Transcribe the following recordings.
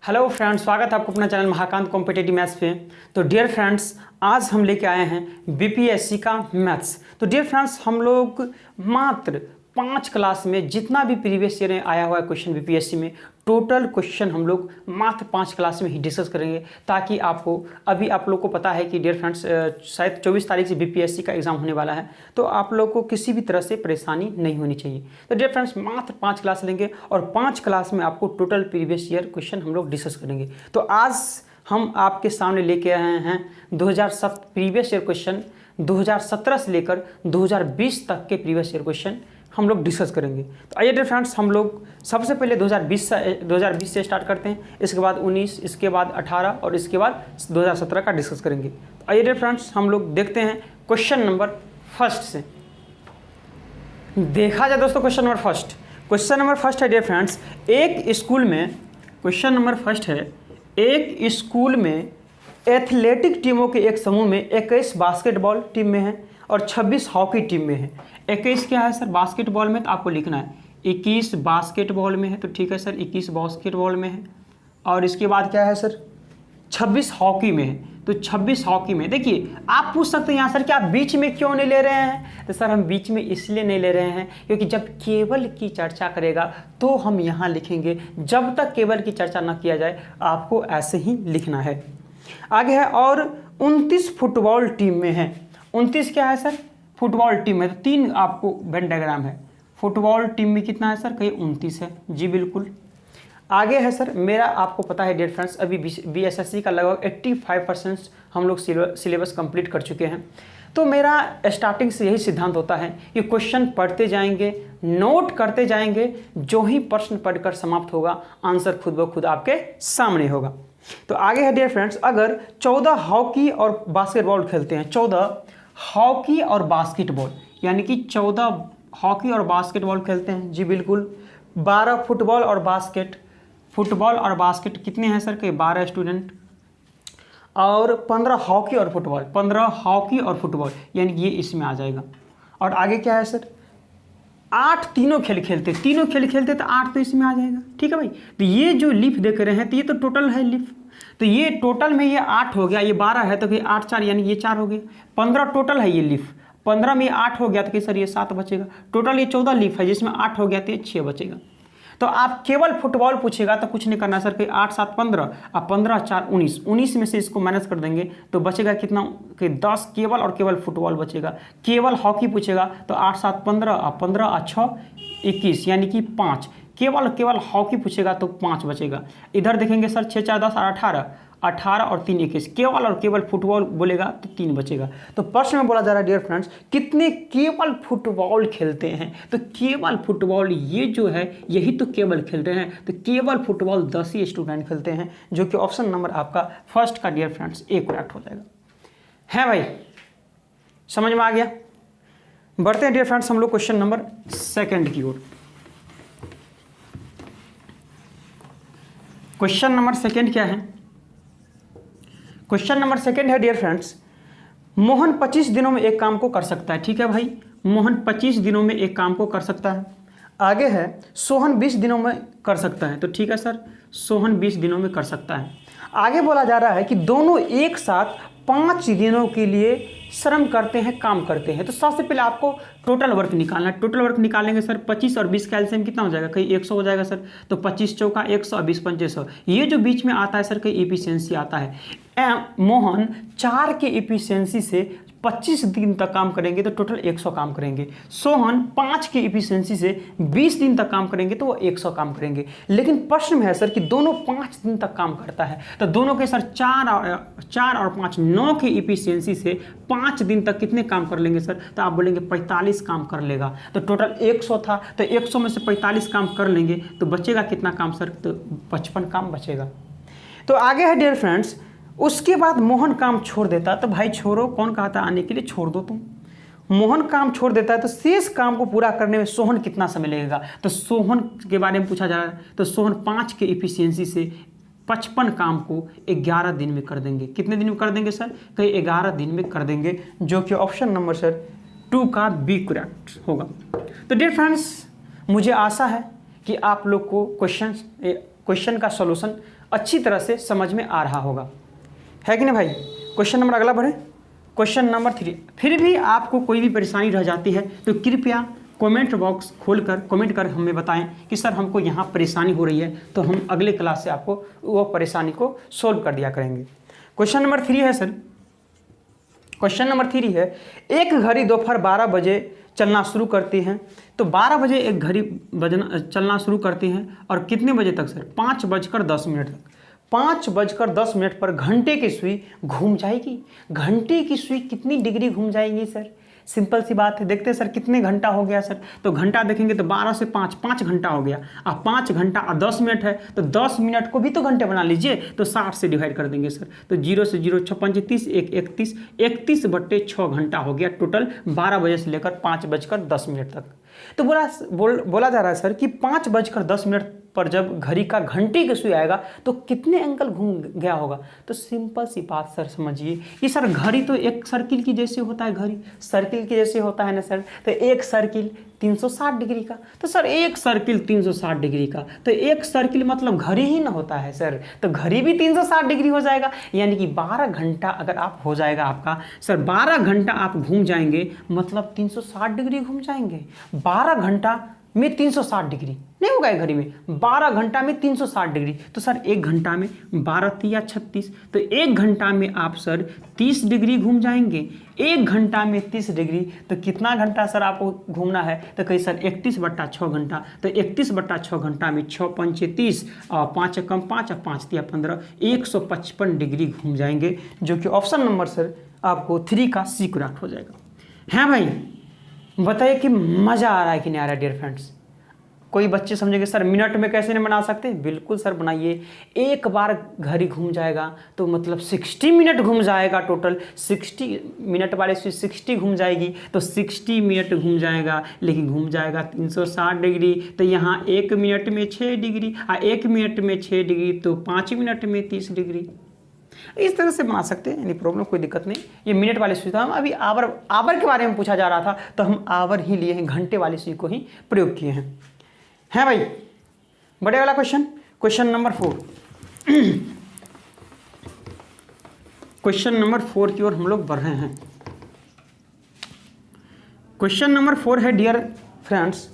Hello friends, स्वागत है आपको अपना चैनल महाकांत कॉम्पिटिटिव मैथ्स पे। तो डियर फ्रेंड्स, आज हम लेके आए हैं बीपीएससी का मैथ्स। तो डियर फ्रेंड्स, हम लोग मात्र 5 क्लास में जितना भी प्रीवियस ईयर में आया हुआ है क्वेश्चन बीपीएससी में, टोटल क्वेश्चन हम लोग मात्र 5 क्लास में ही डिस्कस करेंगे, ताकि आपको अभी आप लोग को पता है कि डियर फ्रेंड्स शायद 24 तारीख से बीपीएससी का एग्जाम होने वाला है, तो आप लोग को किसी भी तरह से परेशानी नहीं होनी चाहिए। तो डियर फ्रेंड्स, मात्र 5 क्लास लेंगे और 5 क्लास में आपको टोटल प्रीवियस ईयर क्वेश्चन हम लोग डिस्कस करेंगे। तो आज हम आपके सामने लेके आए हैं 2007 प्रीवियस ईयर क्वेश्चन, 2017 से लेकर 2020 तक के प्रीवियस ईयर क्वेश्चन हम लोग डिस्कस करेंगे। तो आइए डियर फ्रेंड्स, हम लोग सबसे पहले 2020 से स्टार्ट करते हैं, इसके बाद 19, इसके बाद 18 और इसके बाद 2017 का डिस्कस करेंगे। तो आइए डियर फ्रेंड्स, हम लोग देखते हैं क्वेश्चन नंबर फर्स्ट से। देखा जाए दोस्तों, क्वेश्चन नंबर फर्स्ट है डियर फ्रेंड्स, एक स्कूल में, क्वेश्चन नंबर फर्स्ट है, एक स्कूल में एथलेटिक टीमों के एक समूह में 21 बास्केटबॉल टीम में है और 26 हॉकी टीम में है। 21 क्या है सर? बास्केटबॉल में, तो आपको लिखना है 21 बास्केटबॉल में है, तो ठीक है सर, 21 बास्केटबॉल में है। और इसके बाद क्या है सर? 26 हॉकी में है, तो 26 हॉकी में। देखिए, आप पूछ सकते हैं यहाँ सर कि आप बीच में क्यों नहीं ले रहे हैं? तो सर हम बीच में इसलिए नहीं ले रहे हैं क्योंकि जब केवल की चर्चा करेगा तो हम यहाँ लिखेंगे, जब तक केवल की चर्चा ना किया जाए आपको ऐसे ही लिखना है। आगे है, और 29 फुटबॉल टीम में है। 29 क्या है सर? फुटबॉल टीम में। तो 3 आपको वेन डायग्राम है। फुटबॉल टीम में कितना है सर? कहीं 29 है। जी बिल्कुल। आगे है सर, मेरा आपको पता है डियर फ्रेंड्स, अभी बीएसएससी का लगभग 85% हम लोग सिलेबस कंप्लीट कर चुके हैं। तो मेरा स्टार्टिंग से यही सिद्धांत होता है कि क्वेश्चन पढ़ते जाएंगे, नोट करते जाएंगे, जो ही प्रश्न पढ़कर समाप्त होगा आंसर खुद ब खुद आपके सामने होगा। तो आगे है डियर फ्रेंड्स, अगर 14 हॉकी और बास्केटबॉल खेलते हैं, 14 हॉकी और बास्केटबॉल, यानी कि 14 हॉकी और बास्केटबॉल खेलते हैं। जी बिल्कुल। 12 फुटबॉल और बास्केट कितने हैं सर? के 12 स्टूडेंट। और 15 हॉकी और फुटबॉल, 15 हॉकी और फुटबॉल, यानी ये इसमें आ जाएगा। और आगे क्या है सर? 8 तीनों खेल खेलते तो 8 तो इसमें आ जाएगा। ठीक है भाई। तो ये जो लीफ देख रहे हैं, तो ये तो टोटल है लीफ, तो ये टोटल में ये 8 हो गया, ये 12 है तो कि 8 4 यानी ये 4 हो गया। 15 टोटल है ये लीफ, 15 में 8 हो गया तो कि सर ये 7 बचेगा। टोटल ये 14 लीफ है, जिसमें 8 हो गया तो ये 6 बचेगा। तो आप केवल फुटबॉल पूछेगा तो कुछ नहीं करना सर, कि 8 7 15, अब 15 4 19, 19 में से इसको माइनस कर देंगे तो बचेगा कितना? कि 10 केवल और केवल फुटबॉल बचेगा। केवल हॉकी पूछेगा तो 8 7 15, अब 15 और 6 21, यानी कि 5। केवल हॉकी पूछेगा तो 5 बचेगा। इधर देखेंगे सर, 6 4 10 और 18 और 3 21, केवल और केवल फुटबॉल बोलेगा तो 3 बचेगा। तो प्रश्न में बोला जा रहा है डियर फ्रेंड्स, कितने केवल फुटबॉल खेलते हैं? तो केवल फुटबॉल ये जो है, यही तो केवल खेलते हैं। तो केवल फुटबॉल 10 ही स्टूडेंट खेलते हैं, जो कि ऑप्शन नंबर आपका फर्स्ट का डियर फ्रेंड्स ए करेक्ट हो जाएगा। है भाई, समझ में आ गया? बढ़ते हैं डियर फ्रेंड्स हम लोग क्वेश्चन नंबर सेकेंड की ओर। क्वेश्चन नंबर सेकेंड क्या है? क्वेश्चन नंबर सेकेंड है डियर फ्रेंड्स, मोहन 25 दिनों में एक काम को कर सकता है। ठीक है भाई, मोहन 25 दिनों में एक काम को कर सकता है। आगे है, सोहन 20 दिनों में कर सकता है। तो ठीक है सर, सोहन 20 दिनों में कर सकता है। आगे बोला जा रहा है कि दोनों एक साथ 5 दिनों के लिए श्रम करते हैं, काम करते हैं। तो सबसे पहले आपको टोटल वर्क निकालना है। टोटल वर्क निकालेंगे सर, 25 और 20 का एलसीएम कितना हो जाएगा? कहीं 100 हो जाएगा सर। तो 25 चौका 100 और 20 पंचे 100। ये जो बीच में आता है सर, कहीं इफिशियंसी आता है। मोहन 4 के इफिशियंसी से 25 दिन तक काम करेंगे तो टोटल 100 काम करेंगे। सोहन 5 की इफिशियंसी से 20 दिन तक काम करेंगे तो वो 100 काम करेंगे। लेकिन प्रश्न में है सर कि दोनों 5 दिन तक काम करता है, तो दोनों के सर 4 और 5 9 की इफिशियंसी से 5 दिन तक कितने काम कर लेंगे सर? तो आप बोलेंगे 45 काम कर लेगा। तो टोटल 100 था, तो 100 में से 45 काम कर लेंगे तो बचेगा कितना काम सर? तो 55 काम बचेगा। तो आगे है डियर फ्रेंड्स, उसके बाद मोहन काम छोड़ देता। तो भाई छोड़ो, कौन कहता आने के लिए? छोड़ दो तुम। मोहन काम छोड़ देता है तो शेष काम को पूरा करने में सोहन कितना समय लगेगा? तो सोहन के बारे में पूछा जा रहा है। तो सोहन 5 के इफिशियंसी से 55 काम को 11 दिन में कर देंगे। कितने दिन में कर देंगे सर? कहीं 11 दिन में कर देंगे, जो कि ऑप्शन नंबर सर 2 का बी करेक्ट होगा। तो डियर फ्रेंड्स, मुझे आशा है कि आप लोग को क्वेश्चन का सॉल्यूशन अच्छी तरह से समझ में आ रहा होगा, है कि नहीं भाई। क्वेश्चन नंबर अगला बढ़े, क्वेश्चन नंबर 3। फिर भी आपको कोई भी परेशानी रह जाती है तो कृपया कमेंट बॉक्स खोलकर कमेंट कर हमें बताएं कि सर हमको यहाँ परेशानी हो रही है, तो हम अगले क्लास से आपको वो परेशानी को सोल्व कर दिया करेंगे। क्वेश्चन नंबर 3 है सर, क्वेश्चन नंबर 3 है, एक घड़ी दोपहर 12 बजे चलना शुरू करती हैं, तो 12 बजे एक घड़ी चलना शुरू करती हैं और कितने बजे तक सर, 5:10 तक। 5:10 पर घंटे की सुई घूम जाएगी। घंटे की सुई कितनी डिग्री घूम जाएगी सर, सिंपल सी बात है। देखते हैं सर कितने घंटा हो गया सर, तो घंटा देखेंगे तो 12 से 5 घंटा हो गया। अब 5 घंटा और 10 मिनट है, तो 10 मिनट को भी तो घंटे बना लीजिए, तो 60 से डिवाइड कर देंगे सर, तो 0 से 0 6 5 30 1 31 31/6 घंटा हो गया टोटल 12 बजे से लेकर 5:10 तक। तो बोला जा रहा है सर कि 5:10 पर जब घड़ी का घंटे की सुई आएगा तो कितने एंगल घूम गया होगा। तो सिंपल सी बात सर समझिए कि सर घड़ी तो एक सर्किल की जैसे होता है, घड़ी सर्किल की जैसे होता है ना सर, तो एक सर्किल 360 डिग्री का, तो सर एक सर्किल 360 डिग्री का, तो एक सर्किल मतलब घड़ी ही ना होता है सर, तो घड़ी भी 360 डिग्री हो जाएगा। यानी कि 12 घंटा अगर आप हो जाएगा आपका सर, 12 घंटा आप घूम जाएंगे मतलब 360 डिग्री घूम जाएंगे। 12 घंटा में 360 डिग्री नहीं होगा घड़ी में, 12 घंटा में 360 डिग्री, तो सर एक घंटा में 12 तिया 36, तो एक घंटा में आप सर 30 डिग्री घूम जाएंगे। एक घंटा में 30 डिग्री, तो कितना घंटा सर आपको घूमना है, तो कहीं सर 31/6 घंटा, तो 31/6 घंटा में 6 पंचे 30 और 5 कम 5 और 5 तिया 15, 155 डिग्री घूम जाएंगे, जो कि ऑप्शन नंबर सर आपको 3 का सी करेक्ट हो जाएगा। हैं भाई, बताइए कि मज़ा आ रहा है कि नहीं आ रहा है डियर फ्रेंड्स। कोई बच्चे समझेंगे सर मिनट में कैसे नहीं बना सकते, बिल्कुल सर बनाइए। एक बार घड़ी घूम जाएगा तो मतलब 60 मिनट घूम जाएगा टोटल, 60 मिनट वाले से 60 घूम जाएगी, तो 60 मिनट घूम जाएगा, लेकिन घूम जाएगा 360 डिग्री, तो यहाँ 1 मिनट में 6 डिग्री और 1 मिनट में 6 डिग्री, तो 5 मिनट में 30 डिग्री। इस तरह से बना सकते हैं, यानी प्रॉब्लम कोई दिक्कत नहीं। ये मिनट वाली सुई था, हम अभी आवर के बारे में पूछा जा रहा था तो हम आवर ही लिए हैं, घंटे वाली सुई को ही प्रयोग किए हैं। हैं भाई, बड़े वाला question, question number 4। Question number 4 की ओर हम लोग बढ़ रहे हैं। क्वेश्चन नंबर 4 है डियर फ्रेंड्स,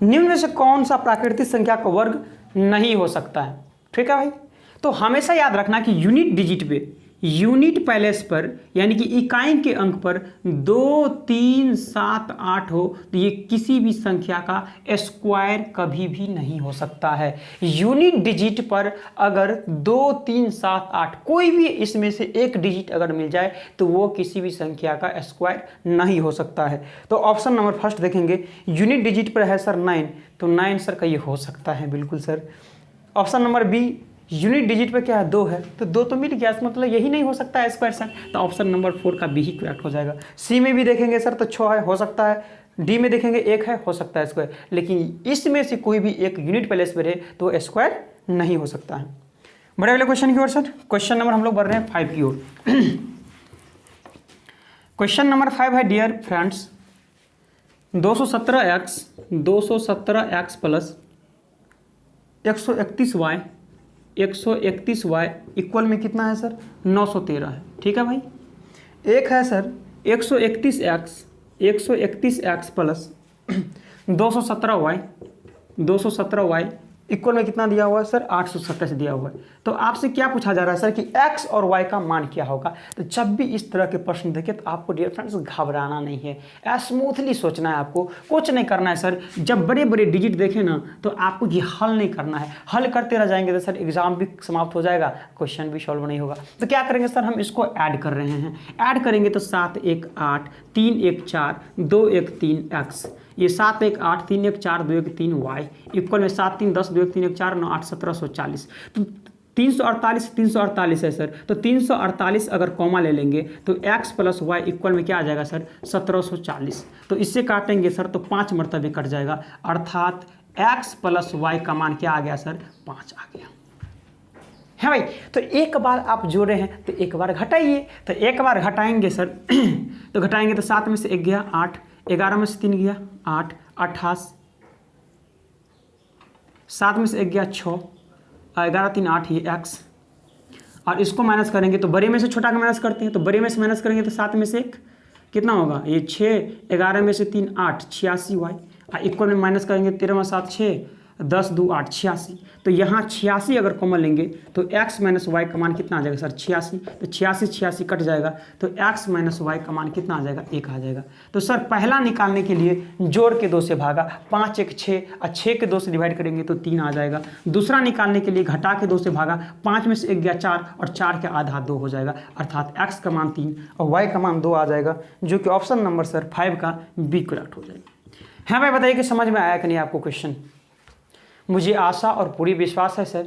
निम्न में से कौन सा प्राकृतिक संख्या का वर्ग नहीं हो सकता है। ठीक है भाई, तो हमेशा याद रखना कि यूनिट डिजिट पे, यूनिट पैलेस पर, यानी कि इकाई के अंक पर 2 3 7 8 हो तो ये किसी भी संख्या का स्क्वायर कभी भी नहीं हो सकता है। यूनिट डिजिट पर अगर 2 3 7 8 कोई भी इसमें से एक डिजिट अगर मिल जाए तो वो किसी भी संख्या का स्क्वायर नहीं हो सकता है। तो ऑप्शन नंबर फर्स्ट देखेंगे, यूनिट डिजिट पर है सर 9, तो 9 सर का ये हो सकता है, बिल्कुल sir. Option number B, unit digit पे क्या है 2 है, तो 2 तो मिल गया, मतलब यही नहीं हो सकता है स्क्वायर सर, तो ऑप्शन नंबर 4 का बी ही करेक्ट हो जाएगा। सी में भी देखेंगे सर तो 6 है, हो सकता है। डी में देखेंगे 1 है, हो सकता है स्क्वायर, लेकिन इसमें से कोई भी एक यूनिट प्लेस पर है तो स्क्वायर नहीं हो सकता है। बड़े वाले क्वेश्चन की ओर सर, क्वेश्चन नंबर हम लोग बढ़ रहे हैं 5 की ओर। क्वेश्चन नंबर 5 है dear friends, 217x plus 131y 131y equal में कितना है सर, 913 है। ठीक है भाई, एक है sir 131x plus 217y equal में कितना दिया हुआ है सर, 827 दिया हुआ है। तो आपसे क्या पूछा जा रहा है सर कि x और y का मान क्या होगा। तो जब भी इस तरह के प्रश्न देखे तो आपको डियर फ्रेंड्स घबराना नहीं है, स्मूथली सोचना है, आपको कुछ नहीं करना है सर। जब बड़े बड़े डिजिट देखें ना तो आपको ये हल नहीं करना है, हल करते रह जाएंगे तो सर एग्जाम भी समाप्त हो जाएगा, क्वेश्चन भी सॉल्व नहीं होगा। तो क्या करेंगे सर, हम इसको ऐड कर रहे हैं, ऐड करेंगे तो 7 1 8 3 1 4 2 1 3 x, ये 7 1 8 3 1 4 2 1 3 y इक्वल में 7 3 10 2 1 3 1 4 9 8 1740। तो 348 है सर, तो 348 अगर कॉमा ले लेंगे तो x प्लस वाई इक्वल में क्या आ जाएगा सर, 1740। तो इससे काटेंगे सर तो 5 मरतबे कट जाएगा, अर्थात x प्लस वाई का मान क्या आ गया सर, 5 आ गया है भाई। तो एक बार आप जोड़े हैं तो एक बार घटाइए, तो एक बार घटाएंगे सर तो घटाएंगे तो 7 में से 1 गया 8, 11 में से 3 गया 8, 28, 7 में से 1 गया 6, 11 3 8 ये x, और इसको माइनस करेंगे तो बड़े में से छोटा का माइनस करते हैं, तो बड़े में से माइनस करेंगे तो 7 में से 1 कितना होगा, ये 6, 11 में से 3 8, 86 y, और इक्वल में माइनस करेंगे 13 में 7 6, 10 2 8 86। तो यहाँ 86 अगर कॉमन लेंगे तो x माइनस वाई का मान कितना आ जाएगा सर, 86। तो 86 कट जाएगा तो x माइनस वाई का मान कितना आ जाएगा, 1 आ जाएगा। तो सर पहला निकालने के लिए जोड़ के 2 से भागा, 5 1 6, और 6 के 2 से डिवाइड करेंगे तो 3 आ जाएगा। दूसरा निकालने के लिए घटा के 2 से भागा, 5 में से 1 गया 4, और 4 के आधा 2 हो जाएगा, अर्थात x का मान 3 और y का मान 2 आ जाएगा, जो कि ऑप्शन नंबर सर 5 का बी करेक्ट हो जाएगा। हाँ भाई बताइए कि समझ में आया कि नहीं आपको क्वेश्चन। मुझे आशा और पूरी विश्वास है सर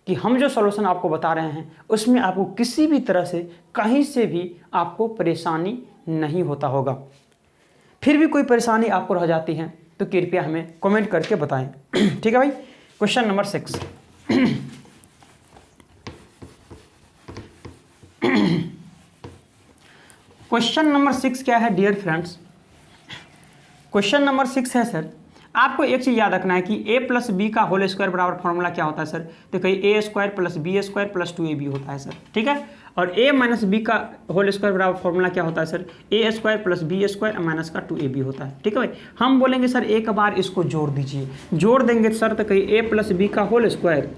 कि हम जो सॉल्यूशन आपको बता रहे हैं उसमें आपको किसी भी तरह से कहीं से भी आपको परेशानी नहीं होता होगा। फिर भी कोई परेशानी आपको रह जाती है तो कृपया हमें कमेंट करके बताएं। ठीक है भाई। Question number 6। क्वेश्चन नंबर 6 क्या है डियर फ्रेंड्स। क्वेश्चन नंबर 6 है सर, आपको एक चीज़ याद रखना है कि a प्लस बी का होल स्क्वायर बराबर फॉर्मूला क्या होता है सर, तो कहीं A square plus B square plus 2ab होता है सर। ठीक है। और a माइनस बी का होल स्क्वायर बराबर फॉर्मूला क्या होता है sir, A square plus B square minus का 2ab होता है। ठीक है भाई। हम बोलेंगे सर एक बार इसको जोड़ दीजिए, जोड़ देंगे सर तो कहीं a प्लस बी का होल स्क्वायर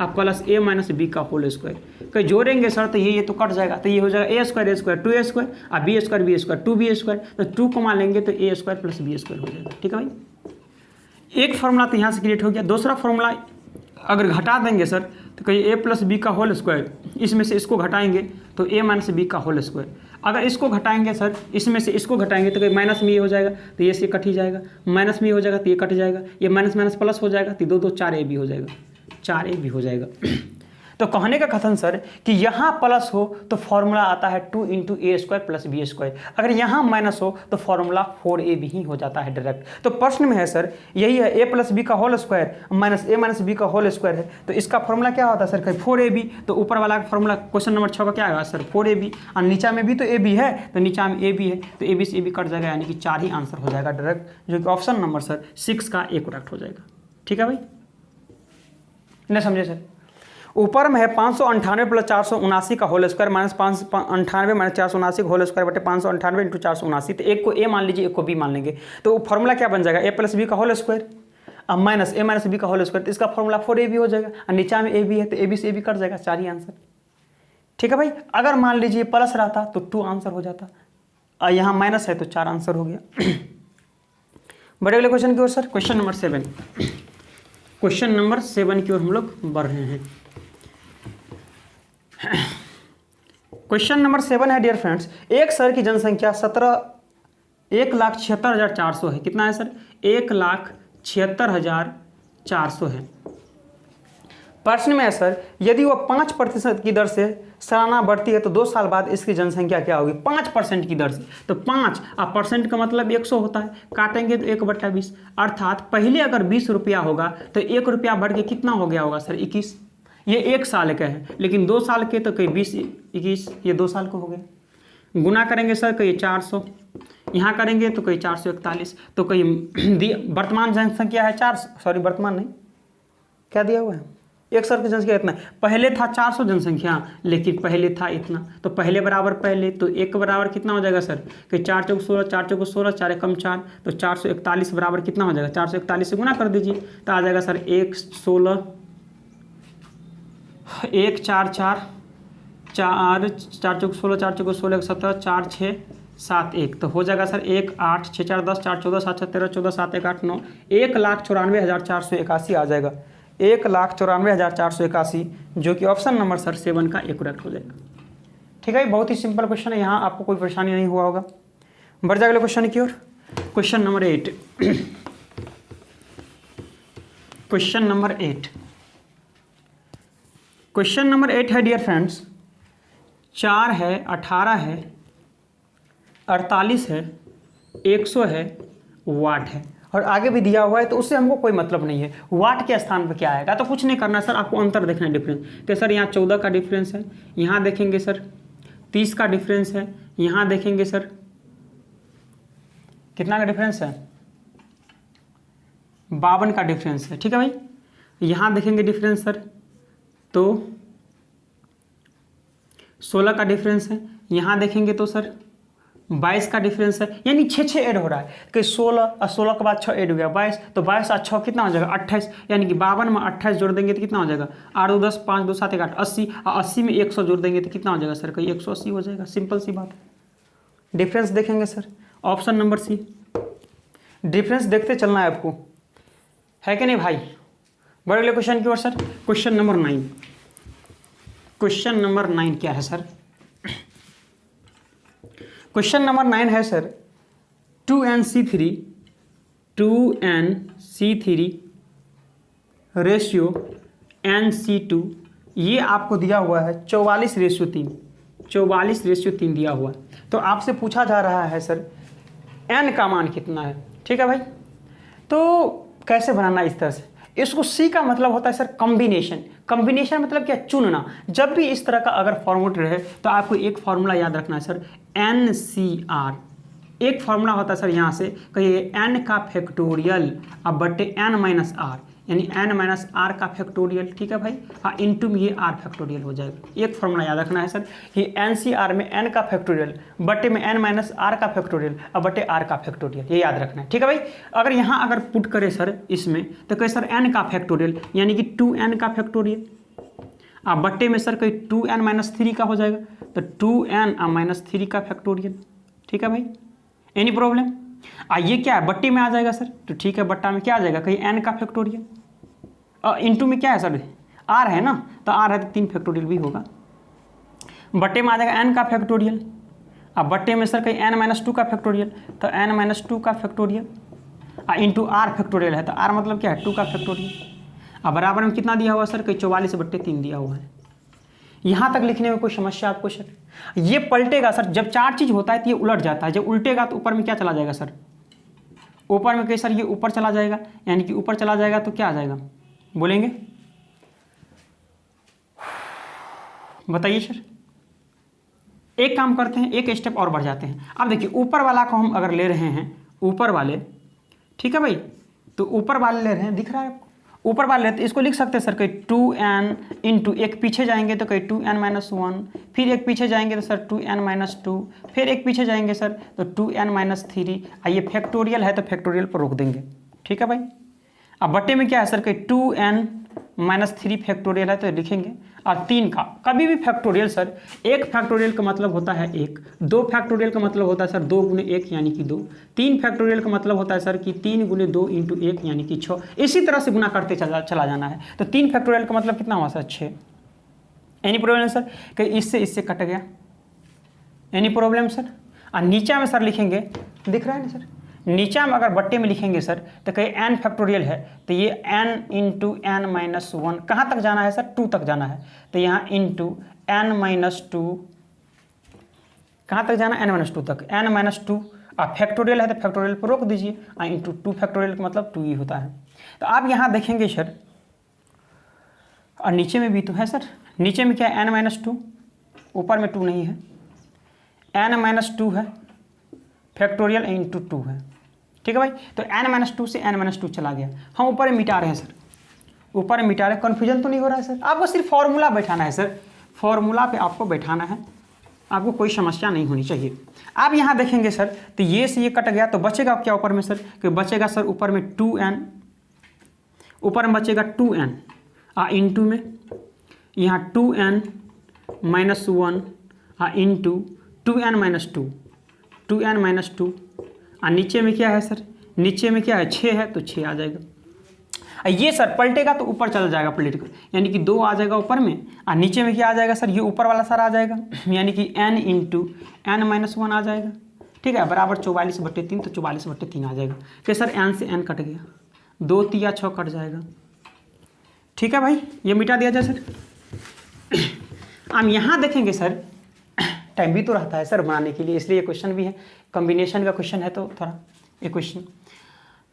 आप प्लस ए माइनस बी का होल स्क्वायर, कहीं जोड़ेंगे सर तो ये तो कट जाएगा, तो ये हो जाएगा ए स्क्वायर 2a स्क्वायर और बी स्क्वायर 2b स्क्वायर, तो 2 को मान लेंगे तो ए स्क्वायर प्लस बी स्क्वायर हो जाएगा। ठीक है भाई। एक फार्मूला तो यहाँ से क्रिएट हो गया। दूसरा फार्मूला अगर घटा देंगे सर तो कहीं a प्लस बी का होल स्क्वायर, इसमें से इसको घटाएंगे तो a माइनस बी का होल स्क्वायर। अगर इसको घटाएंगे सर, इसमें से इसको घटाएंगे तो कहीं माइनस में ये हो जाएगा तो ये से कट ही जाएगा, माइनस में ये हो जाएगा तो ये कट जाएगा, ये माइनस माइनस प्लस हो जाएगा तो 2 2 4ab हो जाएगा, 4ab हो जाएगा। तो कहने का कथन सर कि यहाँ प्लस हो तो फॉर्मूला आता है 2 इंटू ए स्क्वायर प्लस बी स्क्वायर, अगर यहाँ माइनस हो तो फॉर्मूला 4ab ही हो जाता है डायरेक्ट। तो प्रश्न में है सर यही है, a प्लस बी का होल स्क्वायर माइनस ए माइनस बी का होल स्क्वायर है, तो इसका फॉर्मूला क्या होता है सर, 4ab। तो ऊपर वाला फॉर्मूला क्वेश्चन नंबर 6 का क्या आएगा सर, 4ab, और नीचा में भी तो ab है तो नीचा में ab है, तो ab से ab कट जाएगा, यानी कि 4 ही आंसर हो जाएगा डायरेक्ट, जो कि ऑप्शन नंबर सर 6 का ए करेक्ट हो जाएगा। ठीक है भाई, नहीं समझे सर। ऊपर में है 598 प्लस 479 का होल स्क्वायर माइनस 598 माइनस 479 का होल स्क्वायर बटे 598 इंटू 479, तो एक को ए मान लीजिए एक को बी मान लेंगे, तो फॉर्मूला क्या बन जाएगा, ए प्लस बी का होल स्क्वायर अब माइनस ए माइनस बी का होल स्क्वायर, तो इसका फॉर्मूला 4ab हो जाएगा, और नीचा में ए बी है तो ए बी से ए बी कट जाएगा, 4 ही आंसर। ठीक है भाई। अगर मान लीजिए प्लस रहता तो 2 आंसर हो जाता, और यहाँ माइनस है तो 4 आंसर हो गया। बड़े अगले क्वेश्चन की ओर sir, question number 7। Question number 7 की ओर हम लोग बढ़ रहे हैं। क्वेश्चन नंबर 7 है डियर फ्रेंड्स, एक शहर की जनसंख्या 1,76,400 है। कितना है सर, 1,76,400 है। प्रश्न में है सर यदि वह 5% की दर से सालाना बढ़ती है तो 2 साल बाद इसकी जनसंख्या क्या होगी, 5% की दर से। तो 5 और परसेंट का मतलब 100 होता है, काटेंगे तो 1/20, अर्थात पहले अगर 20 रुपया होगा तो 1 रुपया बढ़ के कितना हो गया होगा सर, 21। ये 1 साल का है, लेकिन 2 साल के तो कहीं 20 21, ये 2 साल को हो गया। गुना करेंगे सर कहीं 400, यहाँ करेंगे तो कहीं 441, तो कहीं वर्तमान जनसंख्या है 400, सॉरी वर्तमान नहीं, क्या दिया हुआ है, एक शहर की जनसंख्या इतना, पहले था 400 जनसंख्या, लेकिन पहले था इतना, तो पहले बराबर पहले, तो 1 बराबर कितना हो जाएगा सर कि 4 चौक 16, 4 चौक 16, 4 एकम 4, तो 441 बराबर कितना हो जाएगा, 441 से गुना कर दीजिए तो आ जाएगा सर 1 16 1 4 4 4 4 चौक 16, 4 चौक 16 17 4 6 7 1, तो हो जाएगा सर 1 8 6 4 10 4 14 7 6 13 14 7 1 8 9, 1,94,481 आ जाएगा, 1,94,481, जो कि ऑप्शन नंबर सर 7 का करेक्ट हो जाएगा। ठीक है, बहुत ही सिंपल क्वेश्चन है, यहाँ आपको कोई परेशानी नहीं हुआ होगा। बढ़ जाएगा क्वेश्चन की ओर, question number 8। Question number 8, question number 8 है डियर फ्रेंड्स, 4 है 18 है 48 है 100 है वाट है, और आगे भी दिया हुआ है, तो उससे हमको कोई मतलब नहीं है वाट के स्थान पर क्या आएगा, तो कुछ नहीं करना सर, आपको अंतर देखना है, डिफरेंस। तो सर यहाँ 14 का डिफरेंस है, यहाँ देखेंगे सर 30 का डिफरेंस है, यहाँ देखेंगे सर कितना का डिफरेंस है, 52 का डिफरेंस है। ठीक है भाई, यहाँ देखेंगे डिफरेंस सर तो 16 का डिफरेंस है। यहाँ देखेंगे तो सर 22 का डिफरेंस है, यानी 6 ऐड हो रहा है कि 16 और 16 के बाद 6 ऐड हो गया 22, तो 22 और 6 कितना हो जाएगा 28, यानी कि 52 में 28 जोड़ देंगे तो कितना हो जाएगा 8 2 10 5 2 7 1 8 80, और 80 में 100 जोड़ देंगे तो कितना हो जाएगा सर, कहीं 180 हो जाएगा। सिंपल सी बात है। डिफरेंस देखेंगे sir, option number C, difference देखते चलना है आपको, है कि नहीं भाई। बढ़ अगले क्वेश्चन की ओर sir, question number 9। Question number 9 क्या है सर, क्वेश्चन नंबर 9 है सर 2nC3 रेशियो nC2, ये आपको दिया हुआ है 44:3 दिया हुआ है। तो आपसे पूछा जा रहा है सर n का मान कितना है, ठीक है भाई। तो कैसे बनाना इस तरह से, इसको C का मतलब होता है सर कॉम्बिनेशन। कॉम्बिनेशन मतलब क्या, चुनना। जब भी इस तरह का अगर फॉर्मूला रहे तो आपको एक फॉर्मूला याद रखना है सर, NCR। एक फॉर्मूला होता है सर यहाँ से कहिए n का फैक्टोरियल अब बटे n-r, यानी n-r का फैक्टोरियल, ठीक है भाई। हाँ, इंटू में ये r फैक्टोरियल हो जाएगा। एक फॉर्मूला याद रखना है सर कि NCR में n का फैक्टोरियल बटे में n-r का फैक्टोरियल और बटे r का फैक्टोरियल, ये याद रखना है, ठीक है भाई। अगर यहाँ अगर पुट करें सर इसमें तो कहे सर n का फैक्टोरियल यानी कि 2n का फैक्टोरियल, अब बट्टे में सर कहीं 2n-3 का हो जाएगा, तो 2n-3 का फैक्टोरियल, ठीक है भाई। Any problem. ये क्या है, बट्टे में आ जाएगा सर, तो ठीक है, बट्टा में क्या आ जाएगा कहीं n का फैक्टोरियल, इंटू में क्या है सर r है ना, तो r है तो 3 फैक्टोरियल भी होगा। बट्टे में आ जाएगा n का फैक्टोरियल, अब बट्टे में सर कहीं n-2 का फैक्टोरियल, तो n-2 का फैक्टोरियल इंटू r फैक्टोरियल है, तो r मतलब क्या है 2 का फैक्टोरियल। अब बराबर में कितना दिया हुआ सर, कहीं 44/3 दिया हुआ है। यहाँ तक लिखने में कोई समस्या आपको सर? ये पलटेगा सर, जब 4 चीज़ होता है तो ये उलट जाता है, जब उल्टेगा तो ऊपर में क्या चला जाएगा सर, ऊपर में कहीं सर ये ऊपर चला जाएगा, यानी कि ऊपर चला जाएगा तो क्या आ जाएगा बोलेंगे, बताइए सर। एक काम करते हैं, एक स्टेप और बढ़ जाते हैं। अब देखिए ऊपर वाला को हम अगर ले रहे हैं, ऊपर वाले, ठीक है भाई, तो ऊपर वाले ले रहे हैं, दिख रहा है आपको, ऊपर वाले लेते, इसको लिख सकते हैं सर कहीं 2n इंटू, एक पीछे जाएंगे तो कहीं 2n-1, फिर एक पीछे जाएंगे तो सर 2n-2, फिर एक पीछे जाएंगे सर तो 2n-3। ये फैक्टोरियल है तो फैक्टोरियल पर रोक देंगे, ठीक है भाई। अब बट्टे में क्या है सर कहीं 2n-3 फैक्टोरियल है तो लिखेंगे, और 3 का कभी भी फैक्टोरियल सर, एक फैक्टोरियल का मतलब होता है 1, 2 फैक्टोरियल का मतलब होता है सर 2 × 1 यानी कि 2, 3 फैक्टोरियल का मतलब होता है सर कि 3 × 2 × 1 यानी कि 6। इसी तरह से गुना करते चला जाना है। तो 3 फैक्टोरियल का मतलब कितना हुआ सर 6। एनी प्रॉब्लम सर कि इससे कट गया, एनी प्रॉब्लम सर। और नीचा में सर लिखेंगे, दिख रहा है ना सर, नीचा में अगर बट्टे में लिखेंगे सर तो कहीं n फैक्टोरियल है तो ये n इंटू n-1 कहाँ तक जाना है सर, 2 तक जाना है, तो यहाँ इंटू n-2 कहाँ तक जाना है, n-2 तक, n-2 आप फैक्टोरियल है तो फैक्टोरियल पर रोक दीजिए, इंटू 2 फैक्टोरियल का मतलब 2 ही होता है। तो आप यहाँ देखेंगे सर, और नीचे में भी तो है सर, नीचे में क्या है n-2, ऊपर में 2 नहीं है, n-2 है फैक्टोरियल इंटू 2 है, ठीक है भाई। तो n-2 से n-2 चला गया, हम ऊपर में मिटा रहे हैं सर, ऊपर में मिटा रहे हैं, कन्फ्यूजन तो नहीं हो रहा है सर। आपको सिर्फ फॉर्मूला बैठाना है सर, फॉर्मूला पे आपको बैठाना है, आपको कोई समस्या नहीं होनी चाहिए। आप यहाँ देखेंगे सर तो ये से ये कट गया तो बचेगा क्या ऊपर में सर, कि बचेगा सर ऊपर में 2n, ऊपर में बचेगा 2n इंटू में यहाँ 2n-1 इंटू 2n-2 और नीचे में क्या है सर, नीचे में क्या है 6 है तो 6 आ जाएगा। ये सर पलटेगा तो ऊपर चला जाएगा पलटेगा, यानी कि 2 आ जाएगा ऊपर में, और नीचे में क्या आ जाएगा सर, ये ऊपर वाला सर आ जाएगा, यानी कि n इंटू n-1 आ जाएगा, ठीक है, बराबर 44/3, तो 44/3 आ जाएगा। कि सर n से n कट गया, 2 × 6 कट जाएगा, ठीक है भाई, ये मिटा दिया जाए सर। हम यहाँ देखेंगे सर, टाइम भी तो रहता है सर बनाने के लिए, इसलिए ये क्वेश्चन भी है, कॉम्बिनेशन का क्वेश्चन है तो थोड़ा ये क्वेश्चन।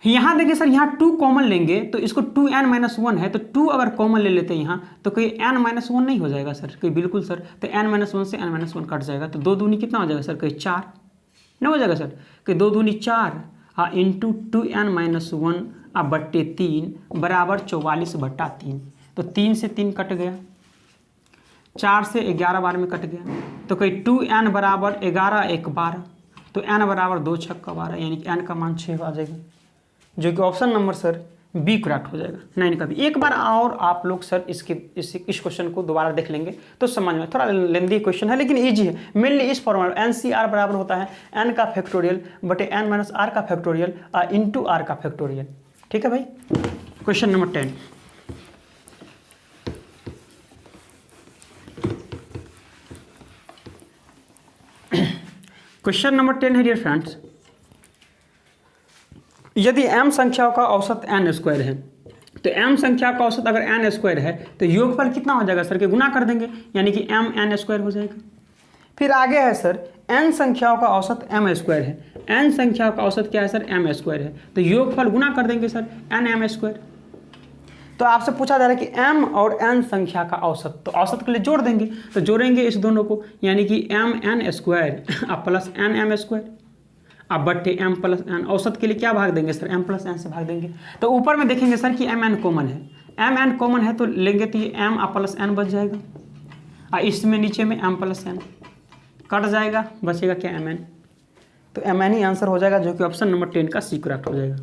यहाँ देखिए सर, यहाँ 2 कॉमन लेंगे तो इसको 2n-1 है तो 2 अगर कॉमन ले लेते हैं यहाँ तो कोई n-1 नहीं हो जाएगा सर, कोई बिल्कुल सर, तो n-1 से n-1 कट जाएगा, तो 2 दूनी कितना हो जाएगा सर, कोई 4 नहीं हो जाएगा सर, कि 2 दूनी 4 इंटू 2n-1 बट्टे 3 बराबर 44/3, तो 3 से 3 कट गया, 4 से 11 बार में कट गया, तो कोई 2n बराबर 11 1 12, तो n बराबर 2 6 12, यानी कि n का मान 6 आ जाएगा, जो कि option number sir B correct हो जाएगा 9 का भी। एक बार और आप लोग सर इस क्वेश्चन को दोबारा देख लेंगे तो समझ में, थोड़ा लेंदी क्वेश्चन है लेकिन इजी है। मेनली इस फॉर्मूला NCR बराबर होता है n का फैक्टोरियल बटे n माइनस r का फैक्टोरियल इंटू r का फैक्टोरियल। ठीक है भाई। क्वेश्चन नंबर 10, क्वेश्चन नंबर 10 है डियर फ्रेंड्स, यदि m संख्याओं का औसत n स्क्वायर है, तो m संख्या का औसत अगर n स्क्वायर है तो योगफल कितना हो जाएगा सर, के गुना कर देंगे, यानी कि m n स्क्वायर हो जाएगा। फिर आगे है सर n संख्याओं का औसत m स्क्वायर है, n संख्याओं का औसत क्या है सर, m स्क्वायर है, तो योगफल गुना कर देंगे सर n m स्क्वायर। तो आपसे पूछा जा रहा है कि m और n संख्या का औसत, तो औसत के लिए जोड़ देंगे, तो जोड़ेंगे इस दोनों को, यानी कि m n square plus n m square अब बट्टे m प्लस n। औसत के लिए क्या भाग देंगे सर, m प्लस n से भाग देंगे। तो ऊपर में देखेंगे सर कि m n कॉमन है, m n कॉमन है तो लेंगे तो ये m प्लस n बच जाएगा, और इसमें नीचे में m प्लस n कट जाएगा, बचेगा क्या m n, तो m n ही आंसर हो जाएगा, जो कि ऑप्शन नंबर 10 का सी करेक्ट हो जाएगा।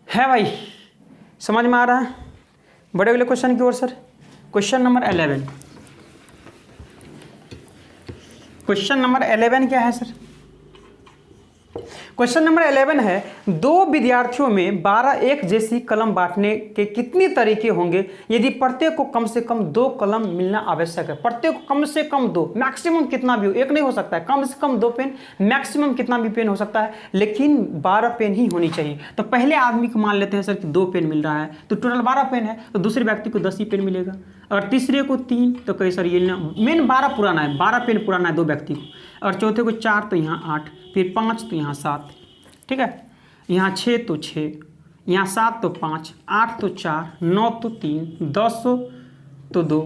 है भाई, समझ में आ रहा है। बड़े अगले क्वेश्चन की ओर sir, question number 11। Question number 11 क्या है सर, क्वेश्चन नंबर 11 है, दो विद्यार्थियों में 12 एक जैसी कलम बांटने के कितने तरीके होंगे यदि प्रत्येक को कम से कम 2 कलम मिलना आवश्यक है। प्रत्येक को कम से कम 2, मैक्सिमम कितना भी हो, एक नहीं हो सकता है, कम से कम 2 पेन, मैक्सिमम कितना भी पेन हो सकता है, लेकिन 12 पेन ही होनी चाहिए। तो पहले आदमी को मान लेते हैं सर कि 2 पेन मिल रहा है, तो टोटल 12 पेन है, तो दूसरे व्यक्ति को 10 ही पेन मिलेगा। अगर तीसरे को 3, तो कहीं सर ये मेन 12 पुराना है, 12 पेन पुराना है 2 व्यक्ति को, और चौथे को 4 तो यहाँ 8, फिर 5 तो यहाँ 7, ठीक है, यहाँ 6 तो 6, यहाँ 7 तो 5, 8 तो 4, 9 तो 3, 10 तो 2,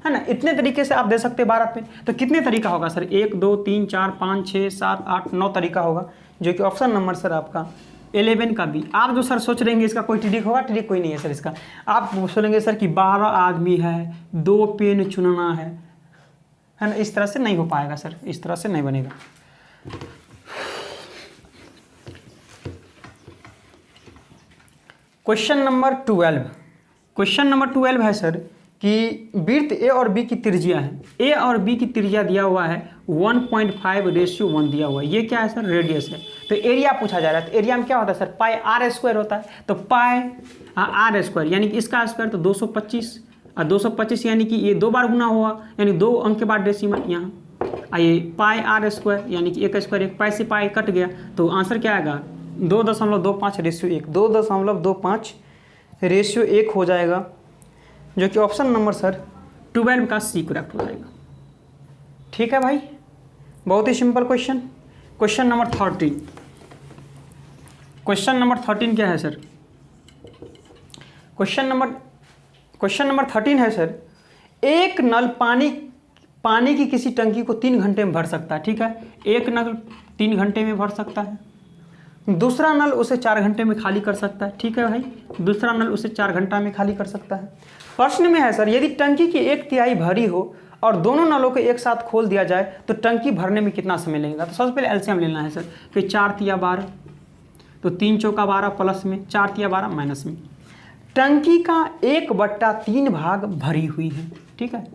है ना। इतने तरीके से आप दे सकते हैं 12 पेन। तो कितने तरीका होगा सर, 1 2 3 4 5 6 7 8 9 तरीका होगा, जो कि ऑप्शन नंबर सर आपका 11 का भी। आप जो सर सोच रहेंगे इसका कोई ट्रिक होगा, ट्रिक कोई नहीं है सर इसका। आप सोचेंगे सर कि 12 आदमी है, 2 पेन चुनना है ना, इस तरह से नहीं हो पाएगा सर, इस तरह से नहीं बनेगा। क्वेश्चन नंबर 12, क्वेश्चन नंबर 12 है सर कि वृत्त ए और बी की त्रिज्या है, ए और बी की त्रिज्या दिया हुआ है 1.5:1 दिया हुआ है, ये क्या है सर, रेडियस है। तो एरिया पूछा जा रहा है, तो एरिया में क्या होता है सर, पाई आर स्क्वायर होता है, तो पाई आर स्क्वायर यानी कि इसका स्क्वायर तो 225, और 225 यानी कि ये 2 बार गुना हुआ, यानी 2 अंक के बाद डेसिमल यहाँ, आइए पाई आर स्क्वायर यानी कि 1 स्क्वायर, 1 पाई से पाई कट गया, तो आंसर क्या आएगा 2.25:1, 2.25:1 हो जाएगा, जो कि ऑप्शन नंबर सर 12 का सी करेक्ट हो जाएगा। ठीक है भाई, बहुत ही simple question. Question number 13, question number 13 क्या है सर, क्वेश्चन नंबर 13 है सर, एक नल पानी की किसी टंकी को 3 घंटे में भर सकता है, ठीक है, एक नल 3 घंटे में भर सकता है, दूसरा नल उसे 4 घंटे में खाली कर सकता है, ठीक है भाई, दूसरा नल उसे 4 घंटा में खाली कर सकता है। प्रश्न में है सर, यदि टंकी की 1/3 भरी हो और दोनों नलों को एक साथ खोल दिया जाए तो टंकी भरने में कितना समय लगेगा। तो सबसे पहले एलसीएम लेना है सर, कि 4 तिया 12, तो 3 चौका 12 प्लस में, 4 तिया 12 माइनस में। टंकी का 1/3 भाग भरी हुई है, ठीक है,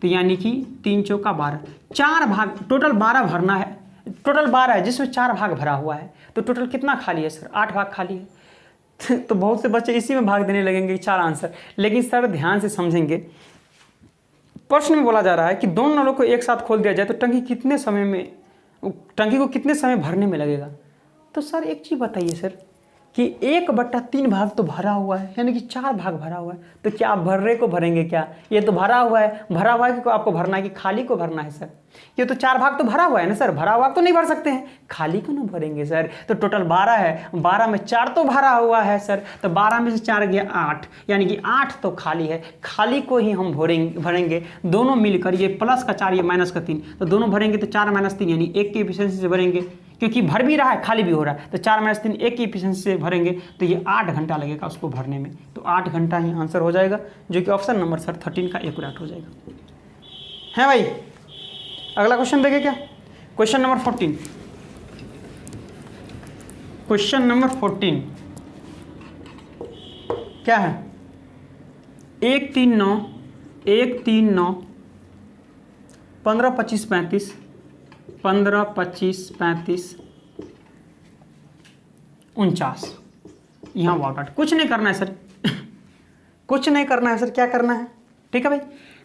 तो यानी कि 3 चौका 12, 4 भाग, टोटल 12 भरना है, टोटल 12 है जिसमें 4 भाग भरा हुआ है, तो टोटल कितना खाली है सर, 8 भाग खाली है। तो बहुत से बच्चे इसी में भाग देने लगेंगे 4 आंसर, लेकिन सर ध्यान से समझेंगे, प्रश्न में बोला जा रहा है कि दोनों नलों को एक साथ खोल दिया जाए तो टंकी को कितने समय भरने में लगेगा। तो सर एक चीज़ बताइए सर कि 1/3 भाग तो भरा हुआ है, यानी कि 4 भाग भरा हुआ है, तो क्या आप भर्रे को भरेंगे क्या, ये तो भरा हुआ है कि आपको भरना है कि खाली को भरना है सर, ये तो 4 भाग तो भरा हुआ है ना सर, भरा हुआ तो नहीं भर सकते हैं, खाली को ना भरेंगे सर। तो टोटल 12 है, 12 में 4 तो भरा हुआ है सर, तो 12 में से 4 गया 8, यानी कि 8 तो खाली है, खाली को ही हम भरेंगे दोनों मिलकर, ये प्लस का 4 ये माइनस का 3, तो दोनों भरेंगे तो 4 - 3 यानी 1 की एफिशिएंसी से भरेंगे, क्योंकि भर भी रहा है खाली भी हो रहा है, तो 4 - 3 1 की एफिशिएंसी से भरेंगे तो ये 8 घंटा लगेगा उसको भरने में, तो 8 घंटा ही आंसर हो जाएगा, जो कि ऑप्शन नंबर सर 13 का एक्यूरेट हो जाएगा। है भाई। अगला क्वेश्चन देखें क्या, क्वेश्चन नंबर 14। क्वेश्चन नंबर 14 क्या है, 1 3 9 1 3 9 15 25 35 15 25 35 49। यहाँ वर्क आउट कुछ नहीं करना है सर कुछ नहीं करना है सर, क्या करना है, ठीक है भाई।